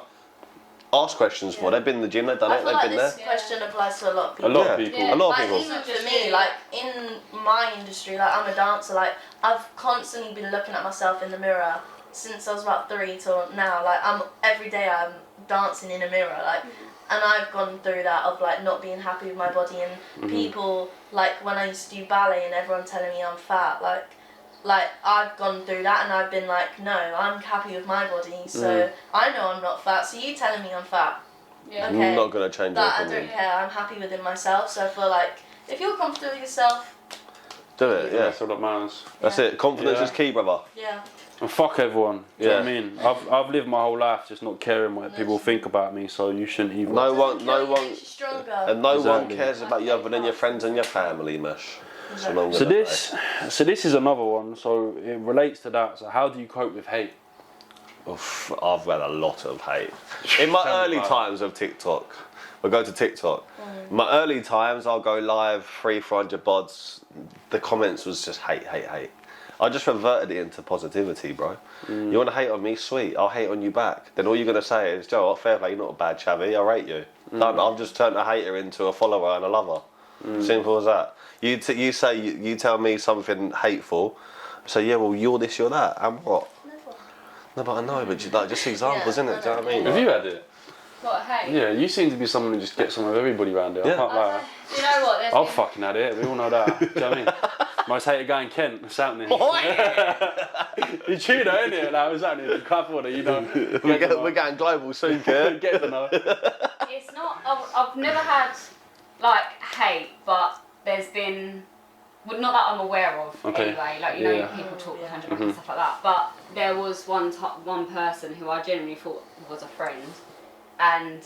ask questions for. They've been in the gym. They've done it. They've been there. This question applies to a lot of people. A lot of people. A lot of Like, people. even for me, like, in my industry, like, I'm a dancer. Like, I've constantly been looking at myself in the mirror since I was about 3 till now. Like, every day I'm dancing in a mirror. Like. And I've gone through that of, like, not being happy with my body, and people, like, when I used to do ballet and everyone telling me I'm fat, like I've gone through that, and I've been like, no, I'm happy with my body, so I know I'm not fat, so you telling me I'm fat, okay, I'm not going to change your that I opinion. don't care, I'm happy within myself, so I feel like, if you're comfortable with yourself, Do it, yeah. That's all that matters. That's it. Confidence is key, brother. yeah. And fuck everyone. Do you know what I Yeah. mean? I've lived my whole life just not caring what people think about me, so you shouldn't either. No one, Makes you stronger. and no one Exactly. cares about you other than your friends and your family, mush. So, long So as this is another one. So it relates to that. So how do you cope with hate? Oof, I've had a lot of hate. In my Tell me early about it. times of TikTok, we'll go to TikTok. In my early times, I'll go live, 300-400 bods. The comments was just hate. I just reverted it into positivity, bro. You want to hate on me? Sweet. I'll hate on you back. Then all you're going to say is, Joe, fair play, you're not a bad chavvy. I rate you. No, I've just turned a hater into a follower and a lover. Simple as that. You say, you tell me something hateful. So, yeah, well, you're this, you're that. And what? No, but I know, but just examples, Yeah, innit? Do you know what I mean? Have you had it? What, hey? Yeah, you seem to be someone who just gets on with everybody around here. Yeah. I can't lie. You know what? There's I've been- fucking had it. We all know that. Do you know what I mean? Most hated guy in Kent. What's happening? You're true though, isn't it? Like, what's happening? The club order, you know. We're getting global soon, kid. Get to know. It's not. I've never had like hate, but there's been. Well, not that I'm aware of. Okay. Anyway, like you know, Yeah. people talk behind your back and stuff like that. But there was one person who I genuinely thought was a friend, and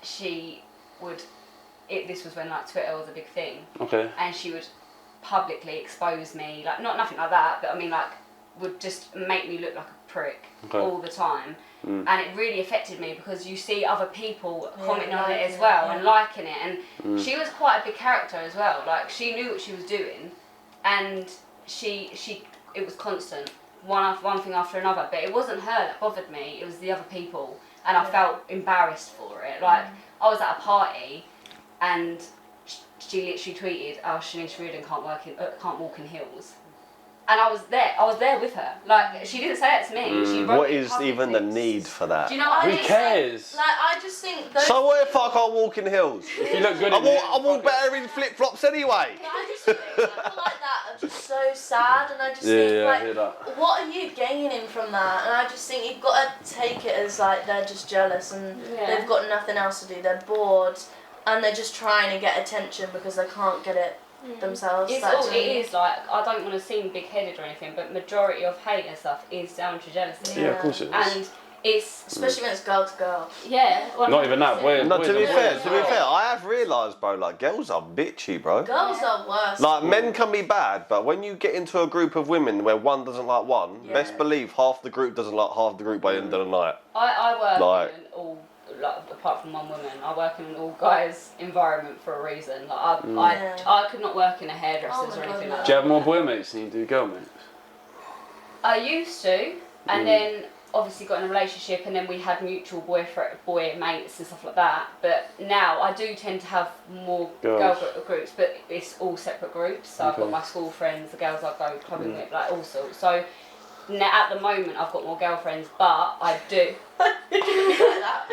she would. This was when like Twitter was a big thing, Okay. and she would publicly expose me, like nothing like that, but I mean like would just make me look like a prick Okay. all the time. And it really affected me because you see other people Yeah, commenting on it liking as well it, and yeah. liking it, and she was quite a big character as well. Like she knew what she was doing, and she it was constant, one thing after another. But it wasn't her that bothered me; it was the other people, and I felt embarrassed for it. Like I was at a party, and she literally tweeted, "Oh, Chaniece Reardon can't walk in heels." And I was there with her. Like, she didn't say it to me. She wrote What it is even the publicly. need for that? Do you know what I Who mean? cares? Like, I just think those. So what if I can't walk in heels? If you look good I in it, walk better in flip-flops anyway. But I just think people like that are just so sad, and I just Yeah, think yeah, I like, hear that. what are you gaining from that? And I just think you've got to take it as like they're just jealous and Yeah. they've got nothing else to do. They're bored and they're just trying to get attention because they can't get it themselves. It's That's all, it is like, I don't want to seem big-headed or anything, but majority of hate and stuff is down to jealousy. Yeah, of course it is. And it's, especially when it's girl to girl. yeah. Not even that, 100%. boy. No, to be fair, Yeah. I have realised, bro, like girls are bitchy, bro. Girls are worse. Like men can be bad, but when you get into a group of women where one doesn't like one, Yeah. best believe half the group doesn't like half the group by the end of the night. I work Like- in an all, like, apart from one woman, I work in an all guys environment for a reason. Like I could not work in a hairdresser's Oh my or anything God, like Do you that. have more boy mates than you do girl mates? I used to, and then obviously got in a relationship, and then we had mutual boy mates and stuff like that. But now I do tend to have more Girls. girl groups, but it's all separate groups. So I've got my school friends, the girls I go clubbing with, like all sorts. So now, at the moment, I've got more girlfriends, but I do.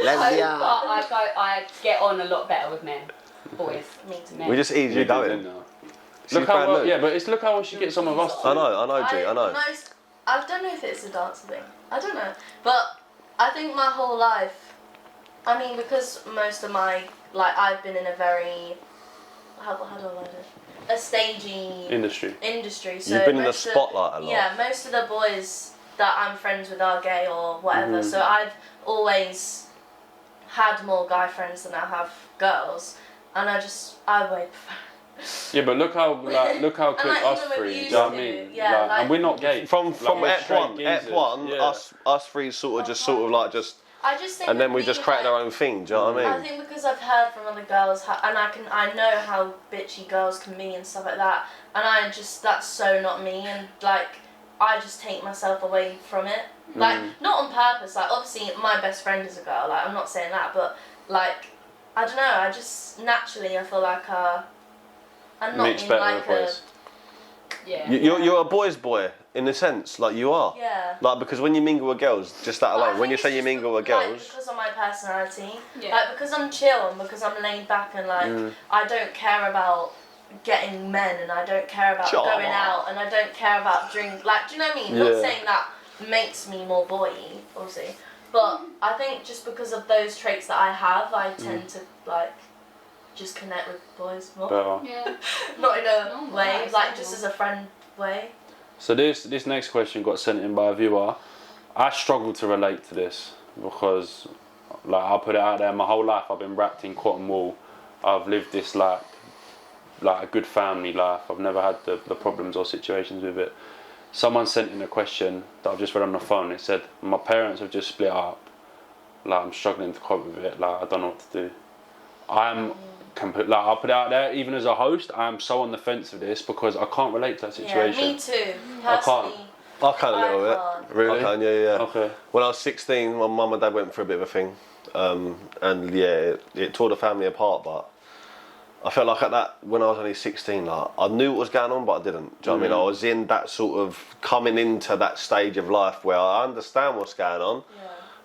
I get on a lot better with men, boys. Me too. Men. We're just easier going. Look how brand well, new. yeah, but it's look how well she gets on with us. I know, G, I know. I don't know if it's a dancer thing. I don't know. But I think my whole life, I mean, because most of my, like, I've been in a very, how do I word it? A stagey Industry. So You've been in the most of- spotlight a lot. Yeah, most of the boys that I'm friends with are gay or whatever. So I've always had more guy friends than I have girls. And I way prefer. Yeah, but look how quick And, like, us even with three. you Do you know what I two, mean? yeah, like- and we're not gay. From we're Ep straight one, geezers. Yeah. us three sort of just I just think and then we with just me, created like, our own thing. Do you know what I I mean? think because I've heard from other girls, and I know how bitchy girls can be and stuff like that, and that's so not me, and like, I just take myself away from it. Like, not on purpose, like, obviously my best friend is a girl, like, I'm not saying that, but, like, I don't know, I just, naturally, I feel like, I'm not Mixed in, better like, boys. Yeah. You're a boy's boy in a sense, like you are. yeah. Like because when you mingle with girls, just that But I alone. When you think say it's you just mingle with like, girls, because of my personality, Yeah. like because I'm chill and because I'm laid back and like I don't care about getting men and I don't care about Sure. going out and I don't care about drink. Like, do you know what I mean? Yeah. Not saying that makes me more boy-y, obviously, but I think just because of those traits that I have, I tend to like just connect with boys more. Better. Yeah. Not in a Normal, way, that's like normal. just as a friend way. So this next question got sent in by a viewer. I struggle to relate to this because, like, I'll put it out there. My whole life I've been wrapped in cotton wool. I've lived this like a good family life. I've never had the problems or situations with it. Someone sent in a question that I've just read on the phone. It said, my parents have just split up. Like, I'm struggling to cope with it. Like, I don't know what to do. I'll put it out there. Even as a host, I am so on the fence with this because I can't relate to that situation. Yeah, me too. I can't. I can a little bit. Really? I can, yeah. Okay. When I was 16, my mum and dad went through a bit of a thing. And yeah, it tore the family apart, but I felt like at that, when I was only 16, like, I knew what was going on, but I didn't. Do you know what I mean? I was in that sort of, coming into that stage of life where I understand what's going on,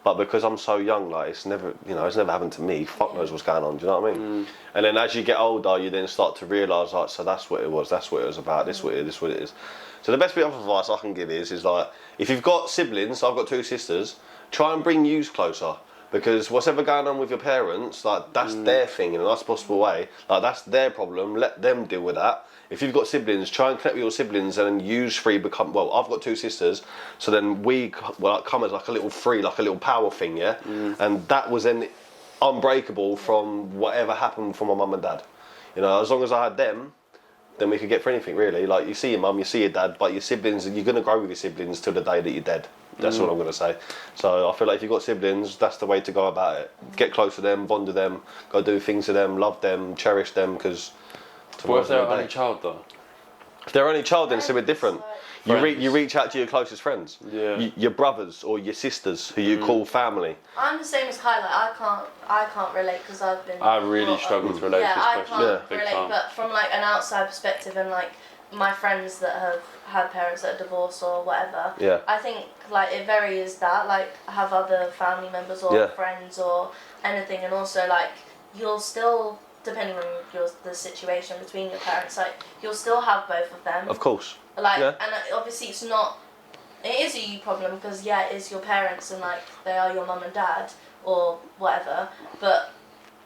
but because I'm so young, like, it's never happened to me. Fuck knows what's going on, do you know what I mean? And then as you get older, you then start to realise, like, so that's what it was about, this what it is. So the best bit of advice I can give is like, if you've got siblings, I've got 2 sisters, try and bring yous closer. Because whatever going on with your parents, like, that's their thing in a nice possible way. Like, that's their problem. Let them deal with that. If you've got siblings, try and connect with your siblings, and then use 3 become. Well, I've got 2 sisters, so then we come as like a little 3, like a little power thing, yeah. And that was then unbreakable from whatever happened from my mum and dad. You know, as long as I had them, then we could get through anything really. Like, you see your mum, you see your dad, but your siblings, you're gonna grow with your siblings till the day that you're dead. That's all I'm going to say. So I feel like if you've got siblings, that's the way to go about it. Get close to them, bond with them, go do things to them, love them, cherish them, because... What if they're only child, though? If they're only child, then it's a bit different. You reach out to your closest friends. Yeah. Your brothers or your sisters, who you call family. I'm the same as Kai. Like, I can't relate because I've been... I really struggle to relate to this question. I can't relate, but from, like, an outside perspective and, like, my friends that have had parents that are divorced or whatever, I think, like, it varies that, like, have other family members or friends or anything, and also, like, you'll still, depending on the situation between your parents, like, you'll still have both of them. Of course. Like, and obviously it is a you problem because, it is your parents and, like, they are your mum and dad or whatever, but...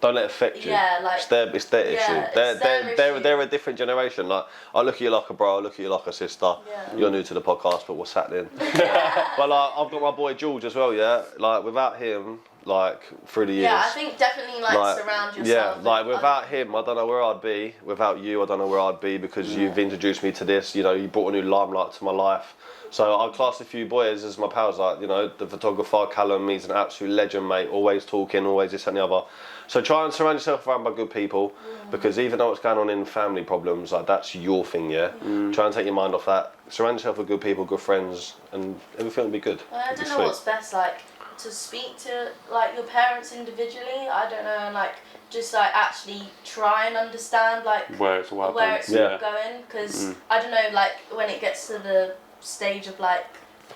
Don't let it affect you. Yeah, like, it's their issue. They're a different generation. Like, I look at you like a bro, I look at you like a sister. Yeah. You're new to the podcast, but what's happening? But like, I've got my boy George as well. Yeah, like, without him, like, through the years. Yeah, I think definitely, like surround yourself. Yeah, like, without him, I don't know where I'd be. Without you, I don't know where I'd be, because you've introduced me to this. You know, you brought a new limelight to my life. So I class a few boys as my pals, like, you know, the photographer Callum, he's an absolute legend, mate, always talking, always this and the other. So try and surround yourself around by good people, because even though what's going on in family problems, like, that's your thing, yeah? Try and take your mind off that. Surround yourself with good people, good friends, and everything will be good. I don't know what's best, like, to speak to, like, your parents individually, I don't know, and, like, just, like, actually try and understand, like, where it's going, because I don't know, like, when it gets to the stage of, like,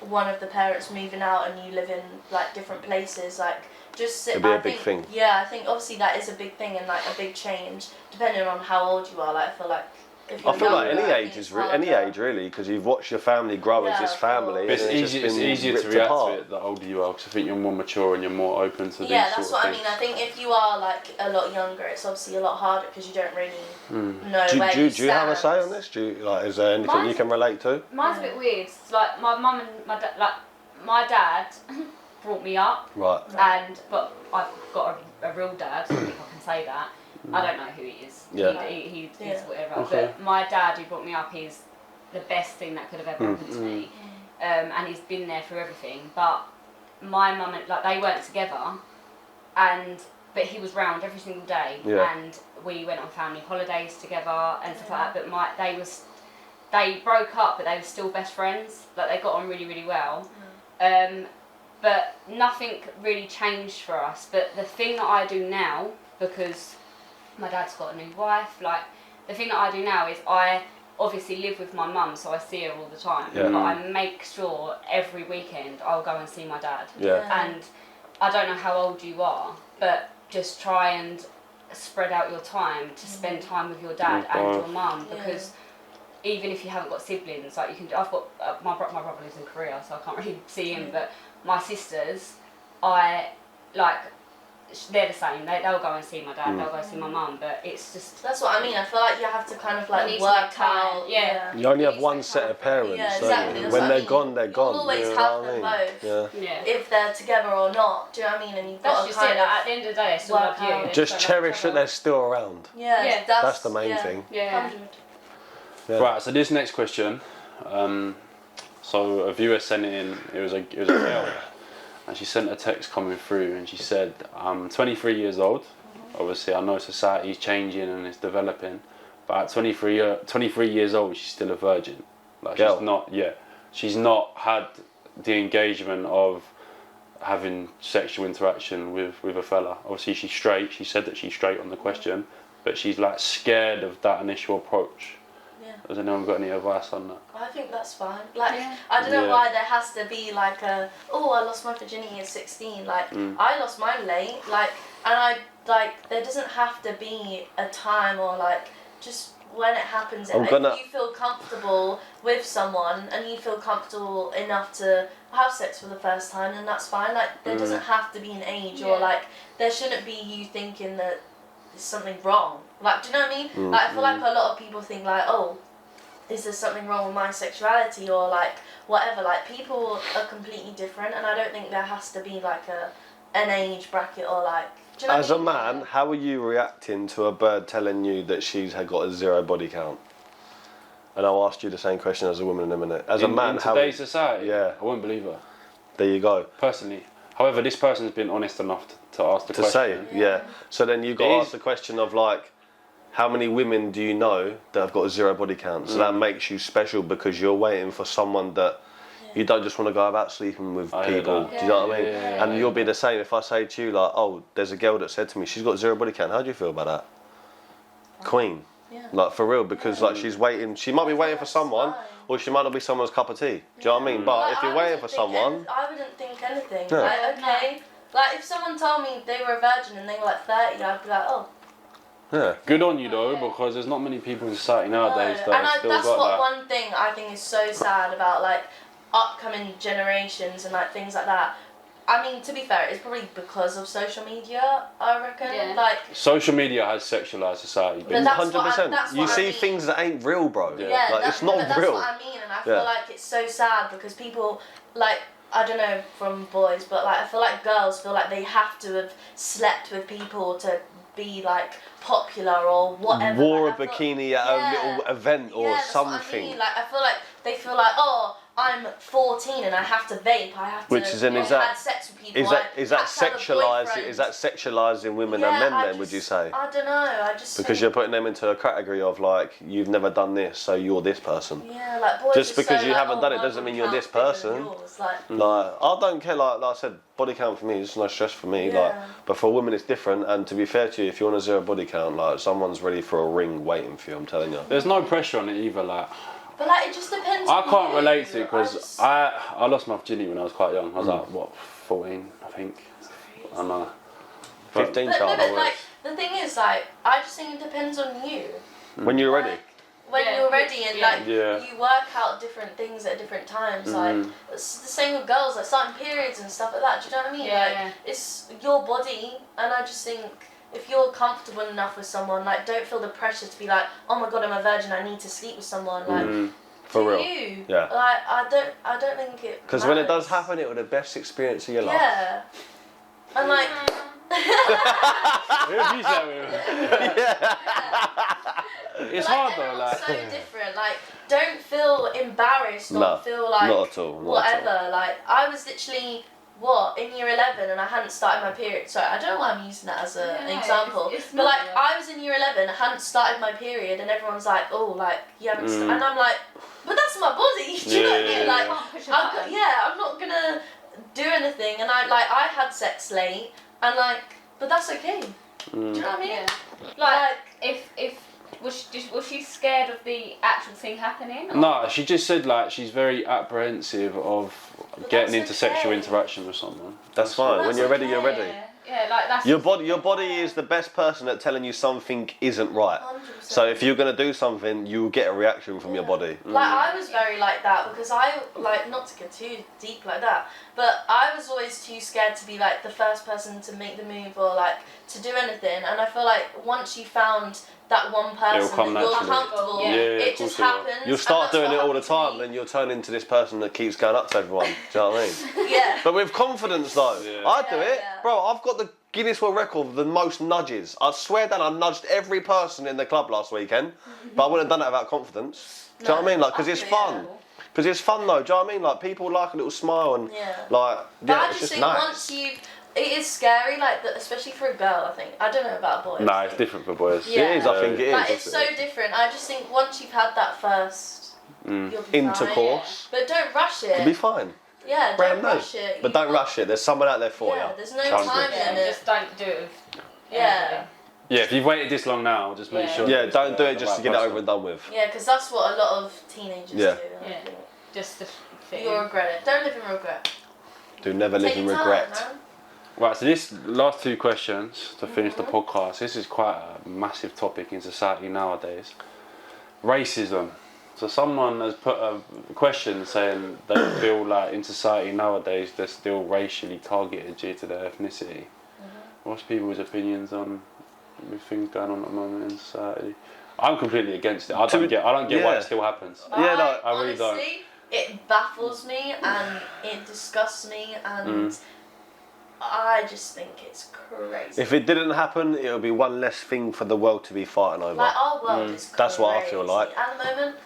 one of the parents moving out and you live in, like, different places, like, just sit. It'd be a big thing. Yeah, I think obviously that is a big thing and, like, a big change depending on how old you are. Like, I feel like if you're like any younger, age really, because you've watched your family grow as this family. But it's easier to react to it the older you are, because I think you're more mature and you're more open to these that's sort of what things. I mean. I think if you are, like, a lot younger, it's obviously a lot harder because you don't really know where you stand. Do you have a say on this? Is there anything you can relate to? Mine's a bit weird. It's like, my mum and my dad, like, my dad brought me up, but I've got a real dad, if I can say that. I don't know who he is. Yeah. He's whatever. Okay. But my dad, who brought me up, is the best thing that could have ever happened to me. And he's been there through everything. But my mum, like, they weren't together, but he was round every single day, and we went on family holidays together and stuff like that. But they broke up, but they were still best friends. Like, they got on really, really well. But nothing really changed for us. But the thing that I do now, because my dad's got a new wife, like, the thing that I do now is I obviously live with my mum, so I see her all the time. Yeah. But I make sure every weekend I'll go and see my dad. Yeah. And I don't know how old you are, but just try and spread out your time to spend time with your dad and your mum, because even if you haven't got siblings, like, you can. I've got my brother lives in Korea, so I can't really see him. But my sisters, I like they're the same. They'll go and see my dad. They'll go see my mum. But it's just That's what I mean. I feel like you have to kind of like You need to work make time. out. Yeah. You only have one set of parents. Yeah, don't exactly. you? That's When what I they're mean. gone, they're gone. You'll always you know have what I them mean? both. yeah. If they're together or not. Do you know what I mean? And you've got That's to just kind it. of Like, at the end of the day, it's all work up to you. out. It's Just like cherish that trouble. they're still around. yeah, That's the main thing. Yeah. 100. Yeah. Right, so this next question, so a viewer sent it in, it was a girl, and she sent a text coming through, and she said, I'm 23 years old, obviously I know society's changing and it's developing, but at 23 years old, she's still a virgin. Like, Girl. she's not had the engagement of having sexual interaction with a fella. Obviously she's straight, she said that she's straight on the question, but she's like scared of that initial approach. Yeah. Has anyone got any advice on that? I think that's fine. Like, Yeah. I don't know Yeah. why there has to be like I lost my virginity at 16. Like, I lost mine late. Like, and there doesn't have to be a time or like, just when it happens. If you feel comfortable with someone and you feel comfortable enough to have sex for the first time, then that's fine. Like, there doesn't have to be an age or like, there shouldn't be you thinking that there's something wrong. Like, do you know what I mean? Like, I feel like a lot of people think like, oh, is there something wrong with my sexuality or like whatever. Like, people are completely different, and I don't think there has to be like an age bracket or like. Do you know As what a I mean? man, how are you reacting to a bird telling you that she's got a 0 body count? And I'll ask you the same question as a woman in a minute. As a man, in how? today's society, Yeah. I wouldn't believe her There you go. personally. However, this person's been honest enough to ask the To question. say, yeah. So then you got to ask the question of like, how many women do you know that have got a 0 body count? So that makes you special because you're waiting for someone that you don't just want to go about sleeping with I hear people. that. Do you know what I mean? Yeah. And you'll be the same if I say to you like, oh, there's a girl that said to me she's got 0 body count. How do you feel about that? Queen. Yeah. Like for real, because like she's waiting. She might be waiting for someone, or she might not be someone's cup of tea. Do you know what I mean? But Like, if you're I waiting for wouldn't think someone, I wouldn't think anything. Yeah. Like, okay. Like, if someone told me they were a virgin and they were like 30, I'd be like, oh. yeah. Good on you though, because there's not many people in society nowadays No. that And have still that's got what that. one thing I think is so sad about like upcoming generations and like things like that. I mean, to be fair, it's probably because of social media, I reckon. Yeah. Like, Social media has sexualised society. But that's what 100%. that's You what I see mean. things that ain't real, bro. yeah, Like it's not that's real. what I mean, and I Yeah. feel like it's so sad because people, like, I don't know from boys, but like I feel like girls feel like they have to have slept with people to be like popular or whatever. Wore like, a I feel- bikini at a little event or that's what I something. mean. Like, I feel like they feel like, oh, I'm 14 and I have to vape. I have to. Which is in- is have that- had sex with people. Is that I is that have to have a sexualising? boyfriend. Is that sexualising women Yeah, and men? I Then would you just- say? I don't know. I just Because think, you're putting them into a category of like you've never done this, so you're this person. yeah, like boys Just are because so you like, haven't oh, done it my doesn't body mean you're this count's bigger than person. yours, like, Like I don't care. Like I said, body count for me is no stress for me. Like, Yeah. but for women it's different. And to be fair to you, if you want a 0 body count, like someone's ready for a ring waiting for you. I'm telling you. There's no pressure on it either. Like, but like it just depends. I on can't you. relate to it because just- I lost my virginity when I was quite young. I was like, what, 14, I think. I don't know. 15 But, no, child. but like the thing is, like I just think it depends on you. When you're ready. Like, when Yeah. you're ready and Yeah. like Yeah. you work out different things at different times. Like it's the same with girls, like starting periods and stuff like that. Do you know what I mean? Yeah, Like yeah. it's your body, and I just think if you're comfortable enough with someone, like don't feel the pressure to be like, oh my god, I'm a virgin, I need to sleep with someone. Like For do real. you? Yeah. Like I don't think it. Because when it does matters. happen, it was the best experience of your life. Yeah. And like. Who have you said with? It's hard though, everyone's like. so different. Like, don't feel embarrassed or No, feel like not at all, not at all. whatever. Like, I was literally in year 11 and I hadn't started my period. Sorry, I don't know why I'm using that as an Yeah, example. it's but like, not, I was in year 11, I hadn't started my period, and everyone's like, oh, like you haven't. And I'm like, but that's my body. Do you know what I mean? Like, Can't push a I'm button. I'm not gonna do anything. And I had sex late, and like, but that's okay. Do you know what I mean? Yeah. Like, If was she scared of the actual thing happening? Or? No, she just said like she's very apprehensive of But getting that's into sexual okay. interaction with someone. That's fine. When that's you're ready, you're okay. ready. Yeah, like that's Your body is the best person at telling you something isn't right. 100%. So if you're gonna do something, you'll get a reaction from your body. Like I was very like that because I like not to get too deep like that, but I was always too scared to be like the first person to make the move or like to do anything. And I feel like once you found that one person come that you're naturally. comfortable, Yeah, it just happens. You'll and start that's doing what it all the happened to time, me. then you'll turn into this person that keeps going up to everyone. Do you know what I mean? Yeah. But with confidence though, Yeah. I do it. Yeah. Bro, I've got the Guinness World Record of the most nudges. I swear down, I nudged every person in the club last weekend, but I wouldn't have done that without confidence. Do you know what I mean? Like, because it's fun. Because it's fun though, do you know what I mean? Like, people like a little smile and, like, But I it's just just think nice. once you, it is scary, like especially for a girl. I think I don't know about boys. Nah, it's different for boys. Yeah. It is, I think it is. Like it's so different. I just think once you've had that first, you'll be fine. Intercourse. But don't rush It'll be it. fine. Yeah, Brand don't new. rush it. But don't rush it. There's someone out there for Yeah, you. there's no Sounds time good. yeah, limit. just don't do it with Yeah. Yeah, if you've waited this long now, just make Yeah. sure. Yeah, it's don't do the it just right to get it person. over and done with. Yeah, because that's what a lot of teenagers Yeah. do. I Yeah. think. just to fit You'll in. regret it. Don't live in regret. Do never live Take in your regret. time, man. Right, so this last two questions to finish the podcast. This is quite a massive topic in society nowadays. Racism. So someone has put a question saying they feel like in society nowadays they're still racially targeted due to their ethnicity. What's people's opinions on with things going on at the moment in society? I'm completely against it. I don't get why yeah. it still happens. Yeah, no, I really don't. Honestly, it baffles me and it disgusts me and I just think it's crazy. If it didn't happen, it would be one less thing for the world to be fighting over. Like our world is crazy. That's what I feel like. At the moment,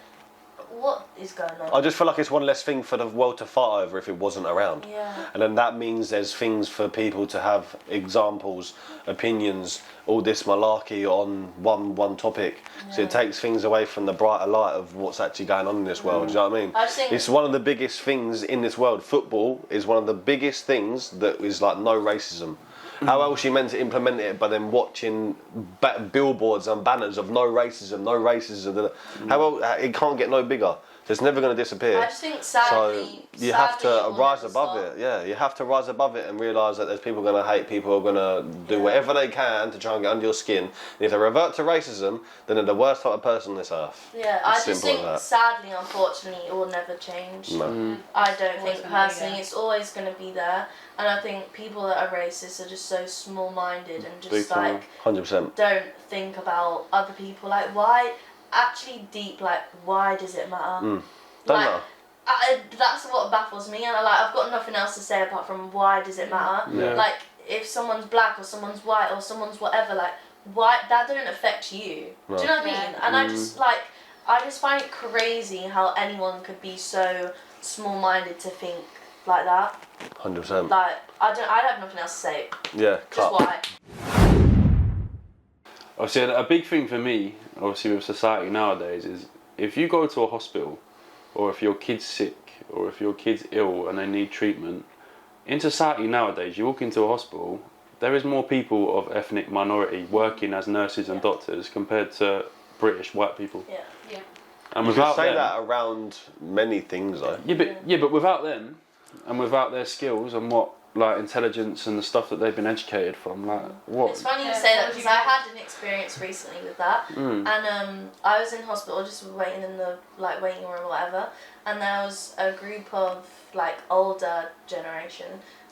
what is going on? I just feel like it's one less thing for the world to fight over if it wasn't around. Yeah. And then that means there's things for people to have examples, opinions, all this malarkey on one topic. So it takes things away from the brighter light of what's actually going on in this world. Do you know what I mean? I just think- It's one of the biggest things in this world. Football is one of the biggest things that is like no racism. How else are you meant to implement it but then watching billboards and banners of no racism, no racism? How else, it can't get no bigger. It's never going to disappear. I just think sadly, So you have to it will rise never above stop. it. Yeah, you have to rise above it and realise that there's people going to hate, people are going to do whatever they can to try and get under your skin. And if they revert to racism, then they're the worst type of person on this earth. Yeah, I It's just simple think as that. sadly, unfortunately, it will never change. No. I don't Always think gonna be personally there. it's always going to be there, and I think people that are racist are just so small-minded and Big just time. like 100%. don't think about other people. Like why? Actually, deep. Like why does it matter? Don't Like, know. that's what baffles me, and I've got nothing else to say apart from why does it matter? Yeah. Like if someone's black or someone's white or someone's whatever, like why that don't affect you? Do you know what I mean? Yeah. And I just find it crazy how anyone could be so small-minded to think like that. 100%. Like I have nothing else to say. Yeah, Just cut. why? Obviously, a big thing for me, obviously with society nowadays, is if you go to a hospital, or if your kid's sick, or if your kid's ill and they need treatment, in society nowadays, you walk into a hospital, there is more people of ethnic minority working as nurses and doctors compared to British white people. Yeah. Yeah. And You could without say them, that around many things though. but without them, and without their skills and what like intelligence and the stuff that they've been educated from, like what? It's funny you Yeah, say that what do because you I mean? had an experience recently with that, and I was in hospital just waiting in the waiting room or whatever, and there was a group of older generation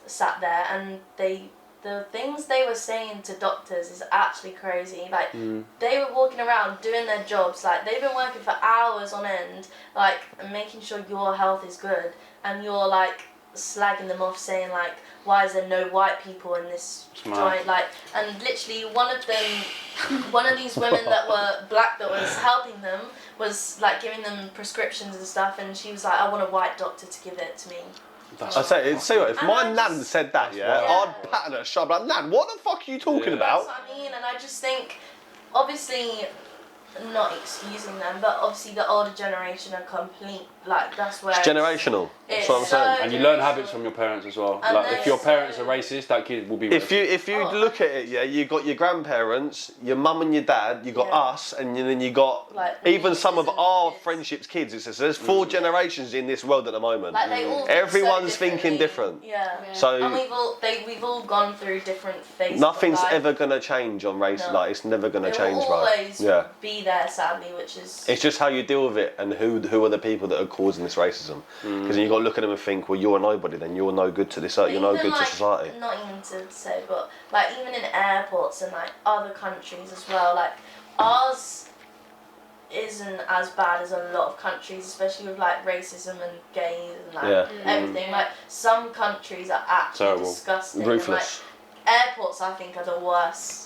sat there, and the things they were saying to doctors is actually crazy. Like they were walking around doing their jobs, like they've been working for hours on end, like making sure your health is good, and you're slagging them off, saying why is there no white people in this Smart. joint? And literally one of these women that were black that was helping them was giving them prescriptions and stuff, and she was like, I want a white doctor to give it to me. That's I say what, if And my I nan just- said that, yeah, wild. I'd pat her shove like, Nan, what the fuck are you talking Yeah. about? That's what I mean, and I just think, obviously, not excusing them, but obviously the older generation are complete, like that's where It's generational. That's what I'm saying. And you learn habits from your parents as well. And Like if your so- parents are racist, that kid will be racist. If you look at it, yeah, you got your grandparents, your mum and your dad, you got Yeah. us, and then you got Like, even some of nieces and our kids. friendships' kids. It's just, there's 4 generations in this world at the moment. Like they all think Everyone's so thinking differently. different. Yeah. So And we've all gone through different phases. nothing's of life. ever gonna change on race. No. Like it's never gonna It change, will bro. always Yeah. be there, sadly, which is. It's just how you deal with it and who are the people that are causing this racism. Because you got to look at them and think, well, you're nobody, then you're no good to this. You're no Even, good to society. Not even to say, but like even in airports and like other countries as well, like ours isn't as bad as a lot of countries, especially with like racism and gays and like Yeah. everything. Like some countries are actually Terrible. disgusting. Ruthless. And, like, airports, I think, are the worst.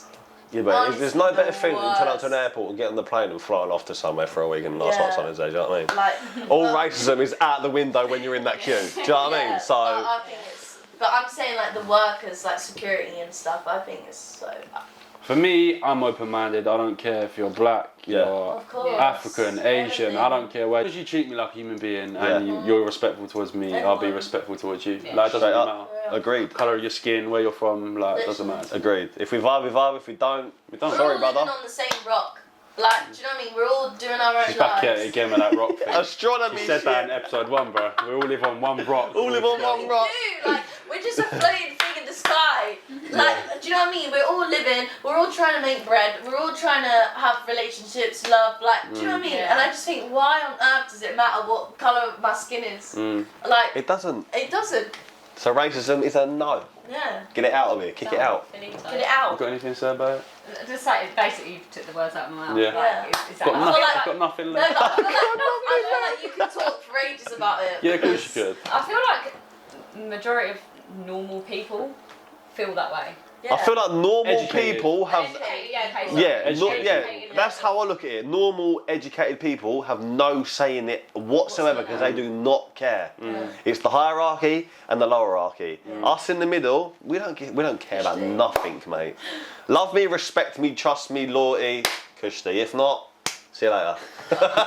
Yeah, but there's no honestly, better the thing than turn up to an worst. airport and get on the plane and flying off to somewhere for a week and nice Yeah. hot Sunday, do you know what I mean? Like All well, racism is out the window when you're in that queue. Do you know what I yeah, mean? So but I think it's. But I'm saying like the workers, like security and stuff. I think it's so bad. For me, I'm open-minded. I don't care if you're black, Yeah. you're Of course. African, Asian. Everything. I don't care where. As you treat me like a human being Yeah. and you're respectful towards me, I'll be Everyone. respectful towards you. Yeah. Like, it doesn't Straight really up. matter. agreed. Colour of your skin, where you're from, like, it doesn't matter. Agreed. If we vibe, we vibe. If we don't, We don't. We're Sorry, all brother. living on the same rock. Like, do you know what I mean? We're all doing our own She's back lives. at it again with that rock thing. astronomy. She said that in shit. episode 1, bro. We all live on one rock. All live on one rock. Dude, like, we're just a floating thing in the sky. Like, do you know what I mean? We're all living, we're all trying to make bread, we're all trying to have relationships, love, like, do you know what I mean? Yeah. And I just think, why on earth does it matter what colour my skin is? Like, It doesn't. it doesn't. So racism is a no. Yeah. Get it out of here. Kick it out. Get it You out. got anything to say about it? Just like basically you took the words out of my mouth. Yeah. Like, it's Got that. nothing, like- got nothing No, left. but I feel like you could talk for ages about it. Yeah, of course you could. I feel like majority of normal people feel that way. Yeah. I feel like normal Educated. people have. Educated, yeah, okay, Educated. That's how I look at it. Normal, educated people have no say in it whatsoever because they do not care. It's the hierarchy and the lowerarchy. Us in the middle, we don't care about nothing, mate. Love me, respect me, trust me, loyalty, kushti. If not, see you later.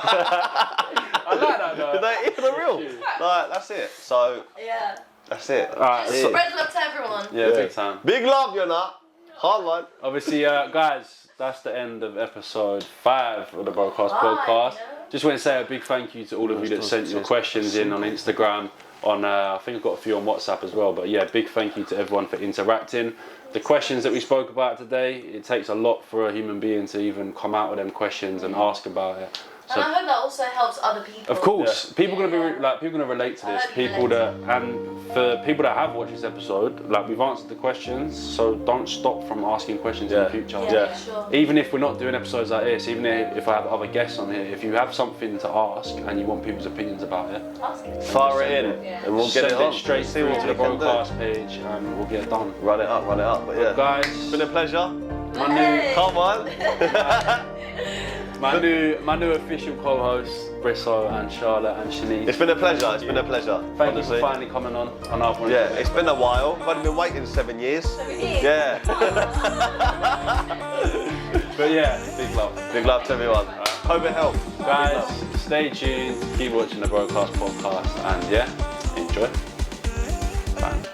I like that though. They're real. Like, that's it. So Yeah. that's it. Alright, Just so, spread love to everyone. yeah, big time. Big love, you know. Hard line. Obviously, guys, that's the end of episode 5 of the Broadcast Bye, Podcast. you know. Just want to say a big thank you to all of you that sent your questions in on Instagram. On I think I've got a few on WhatsApp as well. But yeah, big thank you to everyone for interacting. The questions that we spoke about today, it takes a lot for a human being to even come out with them questions and ask about it. And I hope that also helps other people. Of course, people gonna be people gonna relate to this. I hope you People relate that and for people that have watched this episode, like we've answered the questions, so don't stop from asking questions in the future. Yeah, sure. Even if we're not doing episodes like this, even if I have other guests on here, if you have something to ask and you want people's opinions about it, Ask it. Fire it in, Yeah. and we'll get send it on. straight See through what to we the can do. broadcast page and we'll get it done. Run it up, but yeah. Guys, It's been a pleasure. my new Hey. Come on. my new official co-hosts, Brisso and Charlotte and Chaniece. It's been a pleasure. It's been a pleasure. Thank honestly. you for finally coming on our point. Yeah, it's been a while. I've only been waiting 7 years. Yeah. But yeah, big love. Big love to everyone. Hope it helped. Guys, stay tuned, keep watching the Broadcast Podcast, and yeah, enjoy. Bye.